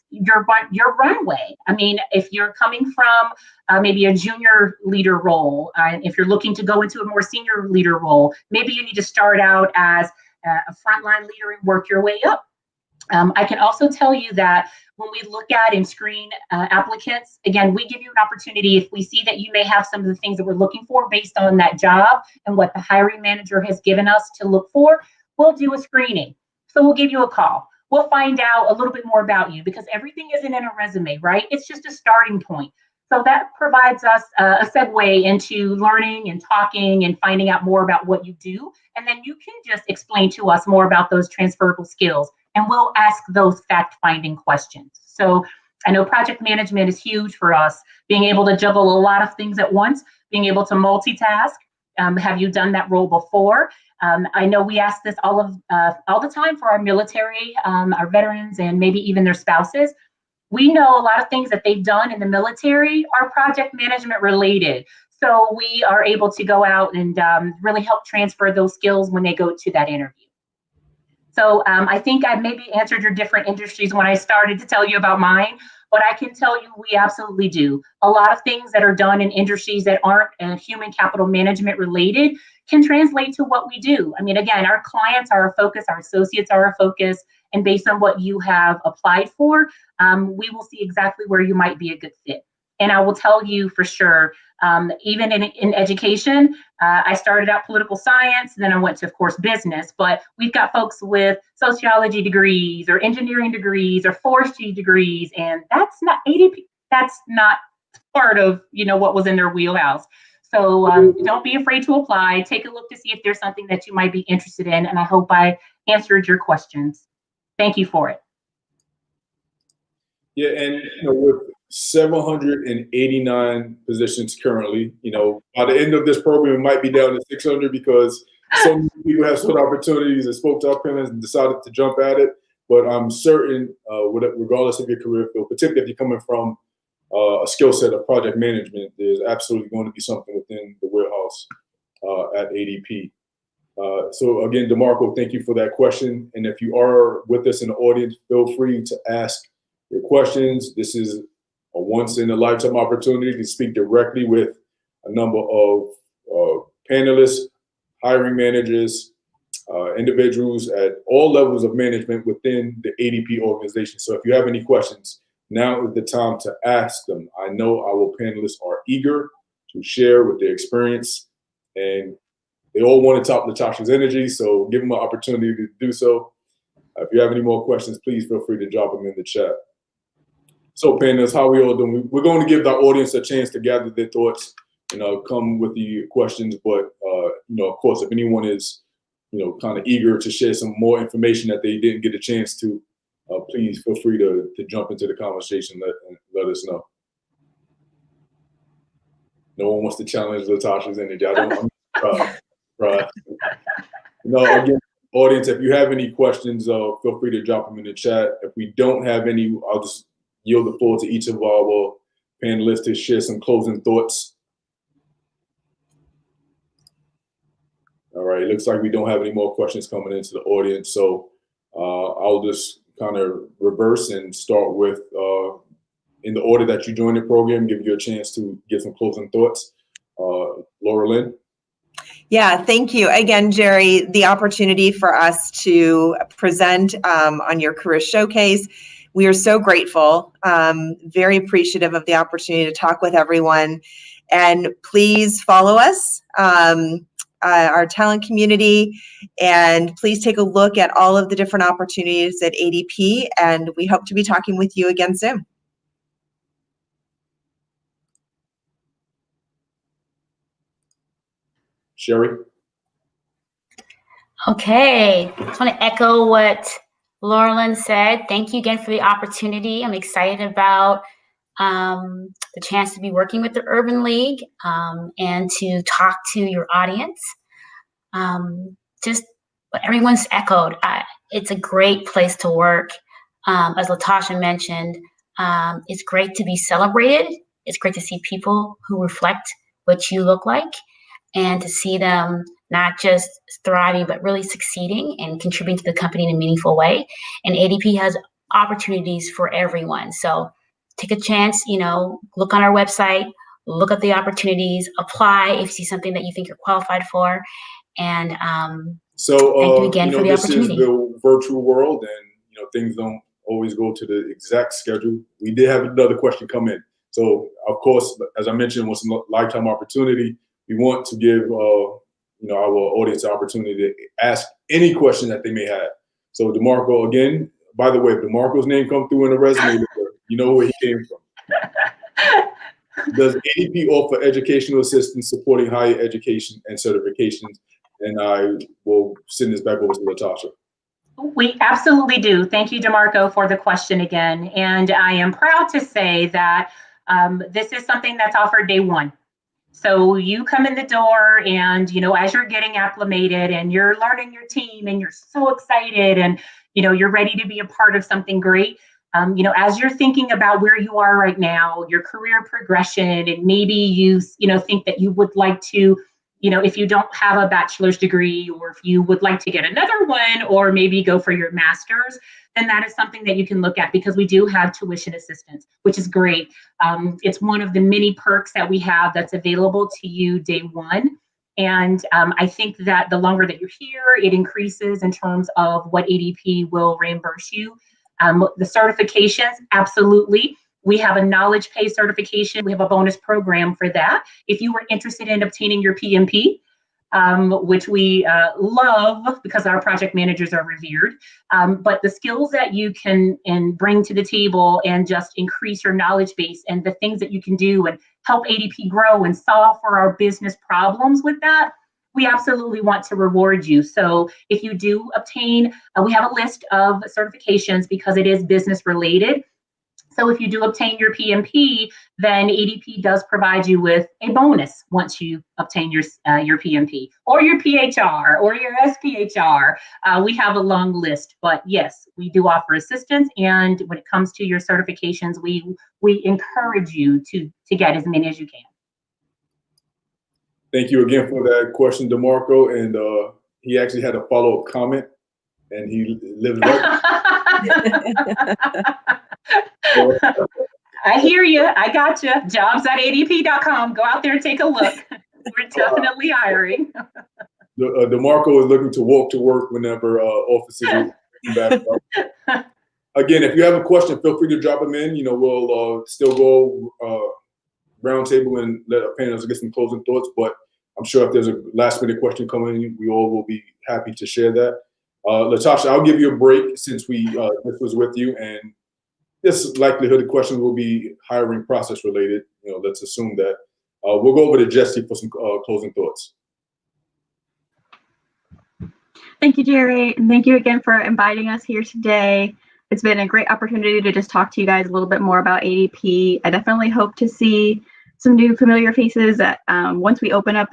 your runway. I mean, if you're coming from maybe a junior leader role, if you're looking to go into a more senior leader role, maybe you need to start out as a frontline leader and work your way up. I can also tell you that when we look at and screen applicants, again, we give you an opportunity if we see that you may have some of the things that we're looking for based on that job and what the hiring manager has given us to look for, we'll do a screening. So we'll give you a call. We'll find out a little bit more about you, because everything isn't in a resume, right? It's just a starting point. So that provides us a segue into learning and talking and finding out more about what you do. And then you can just explain to us more about those transferable skills, and we'll ask those fact-finding questions. So I know project management is huge for us, being able to juggle a lot of things at once, being able to multitask. Have you done that role before? I know we ask this all the time for our military, our veterans, and maybe even their spouses. We know a lot of things that they've done in the military are project management related. So we are able to go out and really help transfer those skills when they go to that interview. So I think I maybe answered your different industries when I started to tell you about mine, but I can tell you we absolutely do. A lot of things that are done in industries that aren't human capital management related can translate to what we do. I mean, again, our clients are our focus, our associates are our focus, and based on what you have applied for, we will see exactly where you might be a good fit. And I will tell you for sure, even in education, I started out political science, then I went to, of course, business, but we've got folks with sociology degrees or engineering degrees or forestry degrees, and that's not ADP, that's not part of, what was in their wheelhouse. So don't be afraid to apply. Take a look to see if there's something that you might be interested in, and I hope I answered your questions. Thank you for it.
Yeah, and with 789 positions currently, by the end of this program, it might be down to 600 because so many people have sought opportunities and spoke to our panelists and decided to jump at it. But I'm certain, regardless of your career field, particularly if you're coming from a skill set of project management, there's absolutely going to be something within the warehouse at ADP. So again, DeMarco, thank you for that question. And if you are with us in the audience, feel free to ask your questions. This is a once in a lifetime opportunity to speak directly with a number of panelists, hiring managers, individuals at all levels of management within the ADP organization. So if you have any questions, now is the time to ask them. I know our panelists are eager to share with their experience, and they all want to top Latasha's energy, so give them an opportunity to do so. If you have any more questions, please feel free to drop them in the chat. So panelists, how are we all doing? We're going to give our audience a chance to gather their thoughts and come with the questions, but of course, if anyone is kind of eager to share some more information that they didn't get a chance to, please feel free to jump into the conversation and let us know. No one wants to challenge Latasha's energy. I'm right. Again, audience, if you have any questions, feel free to drop them in the chat. If we don't have any, I'll just yield the floor to each of our panelists to share some closing thoughts. All right, it looks like we don't have any more questions coming into the audience, so I'll just kind of reverse and start with, in the order that you joined the program, give you a chance to get some closing thoughts. Laura Lynn?
Yeah, thank you. Again, Jerry, the opportunity for us to present on your career showcase. We are so grateful, very appreciative of the opportunity to talk with everyone. And please follow us, our talent community, and please take a look at all of the different opportunities at ADP, and we hope to be talking with you again soon.
Sherry?
Okay, I just want to echo what Laurelyn said. Thank you again for the opportunity. I'm excited about the chance to be working with the Urban League, and to talk to your audience. Just what everyone's echoed. It's a great place to work. As Latasha mentioned, it's great to be celebrated. It's great to see people who reflect what you look like, and to see them not just thriving, but really succeeding and contributing to the company in a meaningful way. And ADP has opportunities for everyone. So take a chance, look on our website, look at the opportunities, apply if you see something that you think you're qualified for. And thank you again for the opportunity.
This is the virtual world, and things don't always go to the exact schedule. We did have another question come in. So of course, as I mentioned, with some lifetime opportunity, we want to give our audience the opportunity to ask any question that they may have. So DeMarco, again, by the way, if DeMarco's name come through in the resume, you know where he came from. Does ADP offer educational assistance supporting higher education and certifications? And I will send this back over to Latasha.
We absolutely do. Thank you, DeMarco, for the question again. And I am proud to say that this is something that's offered day one. So you come in the door and, as you're getting acclimated and you're learning your team and you're so excited and, you're ready to be a part of something great. As you're thinking about where you are right now, your career progression, and maybe you think that you would like to, if you don't have a bachelor's degree, or if you would like to get another one, or maybe go for your master's, then that is something that you can look at, because we do have tuition assistance, which is great. It's one of the many perks that we have that's available to you day one. And I think that the longer that you're here, it increases in terms of what ADP will reimburse you. The certifications, absolutely. We have a knowledge pay certification. We have a bonus program for that. If you were interested in obtaining your PMP, which we love because our project managers are revered, but the skills that you can bring to the table and just increase your knowledge base and the things that you can do and help ADP grow and solve for our business problems with that, we absolutely want to reward you. So if you do obtain, we have a list of certifications because it is business related. So if you do obtain your PMP, then ADP does provide you with a bonus once you obtain your PMP or your PHR or your SPHR. We have a long list, but yes, we do offer assistance. And when it comes to your certifications, we encourage you to get as many as you can.
Thank you again for that question, DeMarco. And he actually had a follow-up comment, and he lives right.
I hear you. I got you. Jobs.adp.com. Go out there and take a look. We're definitely hiring.
DeMarco is looking to walk to work whenever offices are back up. Again, if you have a question, feel free to drop them in. We'll still go roundtable and let our panelists get some closing thoughts. But I'm sure if there's a last-minute question coming in, we all will be happy to share that. Latasha, I'll give you a break since this was with you, and this likelihood the question will be hiring process related. Let's assume that. We'll go over to Jesse for some closing thoughts.
Thank you, Jerry, and thank you again for inviting us here today. It's been a great opportunity to just talk to you guys a little bit more about ADP. I definitely hope to see some new familiar faces once we open up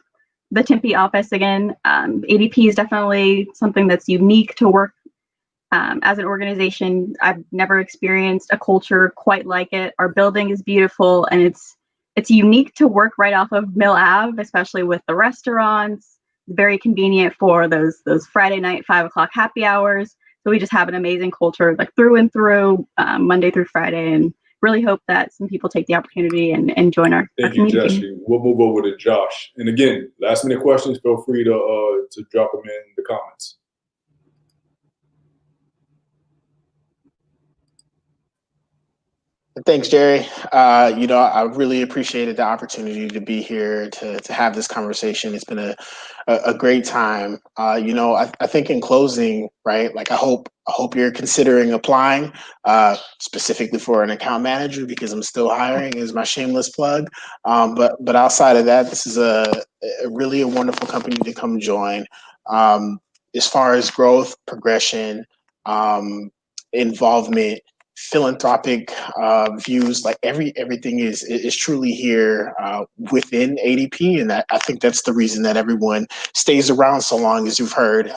the Tempe office again. ADP is definitely something that's unique to work as an organization. I've never experienced a culture quite like it. Our building is beautiful, and it's unique to work right off of Mill Ave, especially with the restaurants. Very convenient for those Friday night 5 o'clock happy hours. So we just have an amazing culture, like through and through, Monday through Friday, and really hope that some people take the opportunity and join our community.
Thank you, Jesse. We'll move over to Josh. And again, last minute questions, feel free to drop them in the comments.
Thanks, Jerry. I really appreciated the opportunity to be here to have this conversation. It's been a great time. I think in closing, right, like I hope you're considering applying specifically for an account manager, because I'm still hiring, is my shameless plug. But outside of that, this is a really wonderful company to come join. As far as growth, progression, involvement, philanthropic views. Like everything is truly here within ADP, and I think that's the reason that everyone stays around so long, as you've heard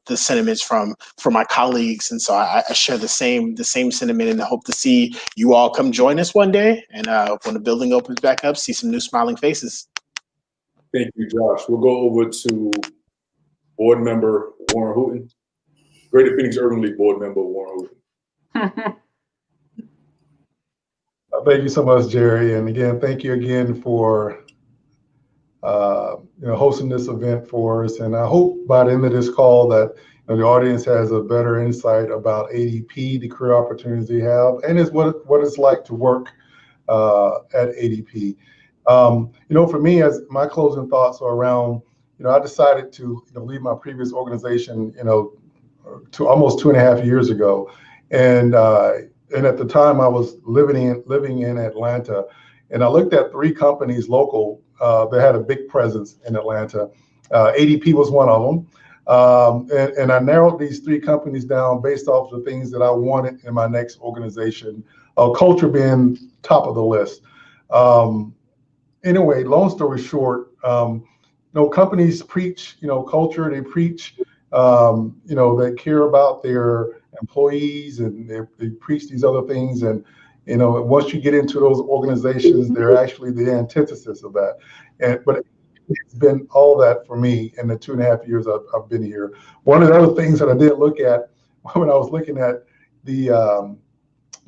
the sentiments from my colleagues. And so I share the same sentiment, and I hope to see you all come join us one day, and when the building opens back up, see some new smiling faces.
Thank you, Josh. We'll go over to board member Warren Hooten. Greater Phoenix Urban League board member Warren Hooten.
Thank you so much, Jerry. And again, thank you again for hosting this event for us. And I hope by the end of this call that the audience has a better insight about ADP, the career opportunities they have, and is what it's like to work at ADP. For me, as my closing thoughts are around, I decided to leave my previous organization, to almost 2.5 years ago, and at the time I was living in Atlanta, and I looked at 3 companies local that had a big presence in Atlanta. ADP was one of them, and I narrowed these 3 companies down based off the things that I wanted in my next organization. Culture being top of the list. Anyway, long story short, companies preach, culture. They preach, they care about their employees, and they preach these other things. And, once you get into those organizations, they're actually the antithesis of that. But it's been all that for me in the 2.5 years I've been here. One of the other things that I did look at when I was looking at the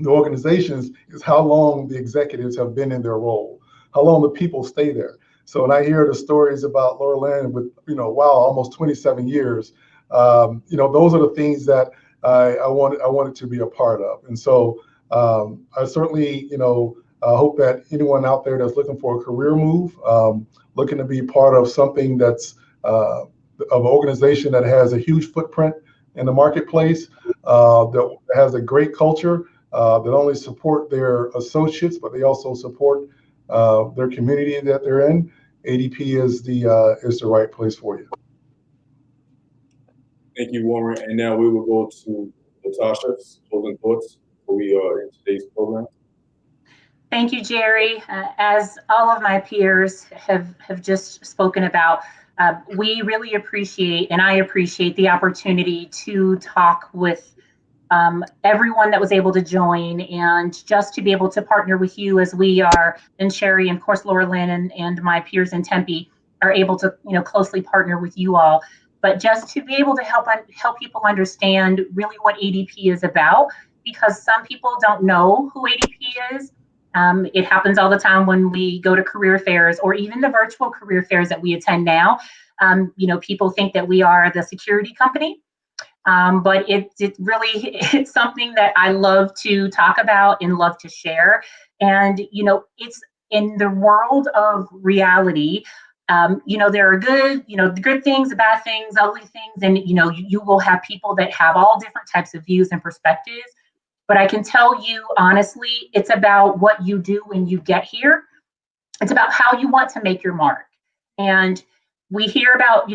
organizations is how long the executives have been in their role, how long the people stay there. So when I hear the stories about Laura Lynn with, almost 27 years, those are the things that I wanted to be a part of. And so I certainly, hope that anyone out there that's looking for a career move, looking to be part of something that's of an organization that has a huge footprint in the marketplace, that has a great culture, that only support their associates, but they also support their community that they're in. ADP is the right place for you.
Thank you, Warren. And now we will go to Latasha's closing thoughts before we end today's program.
Thank you, Jerry. As all of my peers have just spoken about, we really appreciate, and I appreciate the opportunity to talk with everyone that was able to join, and just to be able to partner with you as we are, and Sherry, and of course, Laura Lynn, and my peers in Tempe are able to, closely partner with you all. But just to be able to help people understand really what ADP is about, because some people don't know who ADP is. It happens all the time when we go to career fairs, or even the virtual career fairs that we attend now. People think that we are the security company. But it's something that I love to talk about and love to share. And, it's in the world of reality. There are good things, bad things, ugly things. And, you will have people that have all different types of views and perspectives. But I can tell you honestly, it's about what you do when you get here. It's about how you want to make your mark. And we hear about,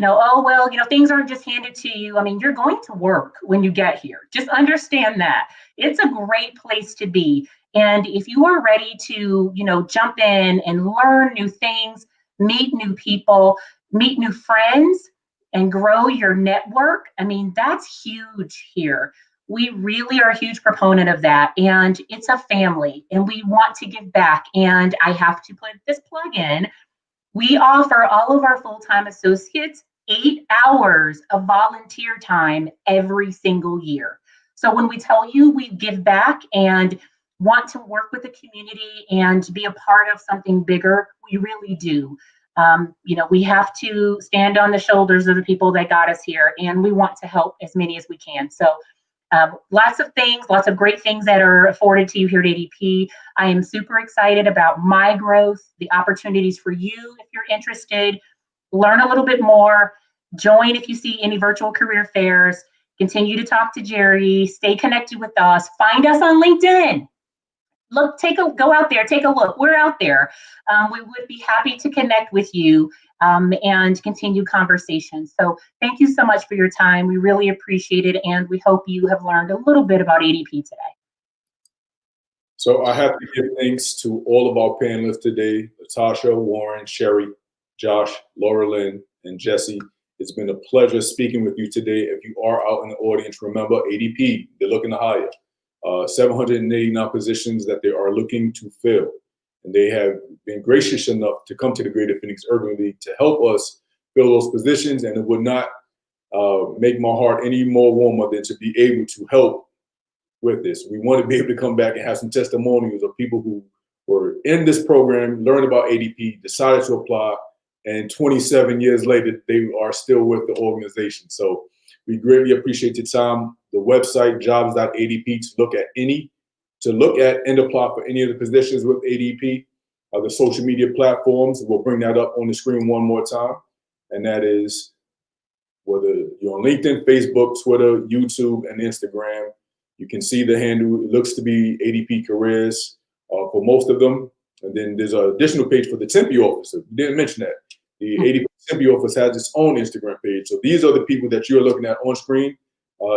things aren't just handed to you. I mean, you're going to work when you get here. Just understand that. It's a great place to be. And if you are ready to, jump in and learn new things, meet new people, meet new friends, and grow your network, I mean, that's huge here. We really are a huge proponent of that. And it's a family, and we want to give back. And I have to put this plug in. We offer all of our full-time associates 8 hours of volunteer time every single year. So when we tell you we give back and want to work with the community and be a part of something bigger, we really do. We have to stand on the shoulders of the people that got us here, and we want to help as many as we can. So lots of great things that are afforded to you here at ADP. I am super excited about my growth, the opportunities for you if you're interested. Learn a little bit more. Join if you see any virtual career fairs. Continue to talk to Jerry. Stay connected with us. Find us on LinkedIn. Go out there, take a look. We're out there. We would be happy to connect with you and continue conversations. So thank you so much for your time. We really appreciate it, and we hope you have learned a little bit about ADP today.
So I have to give thanks to all of our panelists today, Natasha, Warren, Sherry, Josh, Laura Lynn, and Jesse. It's been a pleasure speaking with you today. If you are out in the audience, remember ADP, they're looking to hire 789 positions that they are looking to fill. And they have been gracious enough to come to the Greater Phoenix Urban League to help us fill those positions. And it would not make my heart any more warmer than to be able to help with this. We want to be able to come back and have some testimonials of people who were in this program, learned about ADP, decided to apply, and 27 years later, they are still with the organization. So we greatly appreciate your time. The website, jobs.adp, to look at and apply for any of the positions with ADP. The social media platforms, we'll bring that up on the screen one more time. And that is whether you're on LinkedIn, Facebook, Twitter, YouTube, and Instagram. You can see the handle. It looks to be ADP Careers for most of them. And then there's an additional page for the Tempe office. We didn't mention that. The ADP Tempe office has its own Instagram page. So these are the people that you're looking at on screen,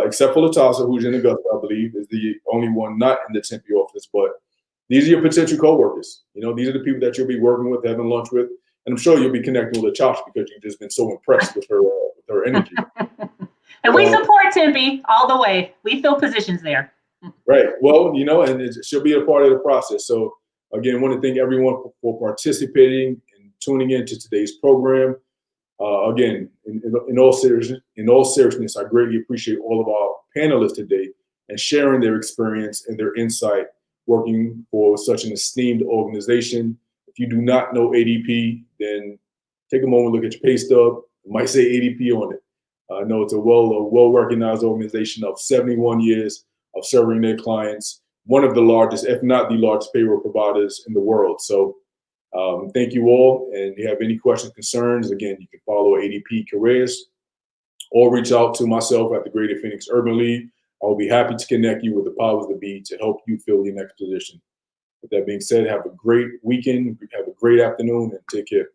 except for Latasa, who's in Augusta, I believe, is the only one not in the Tempe office. But these are your potential coworkers. You know, these are the people that you'll be working with, having lunch with. And I'm sure you'll be connecting with Latasa because you've just been so impressed with her energy.
And we support Tempe all the way. We fill positions there.
Right. Well, you know, and she'll be a part of the process. So again, I want to thank everyone for participating and tuning in to today's program. Again, in all seriousness, I greatly appreciate all of our panelists today and sharing their experience and their insight working for such an esteemed organization. If you do not know ADP, then take a moment, look at your pay stub. It might say ADP on it. I know it's a well-recognized organization of 71 years of serving their clients, one of the largest, if not the largest payroll providers in the world. So thank you all. And if you have any questions, concerns, again, you can follow ADP Careers or reach out to myself at the Greater Phoenix Urban League. I will be happy to connect you with the powers that be to help you fill your next position. With that being said, have a great weekend, have a great afternoon, and take care.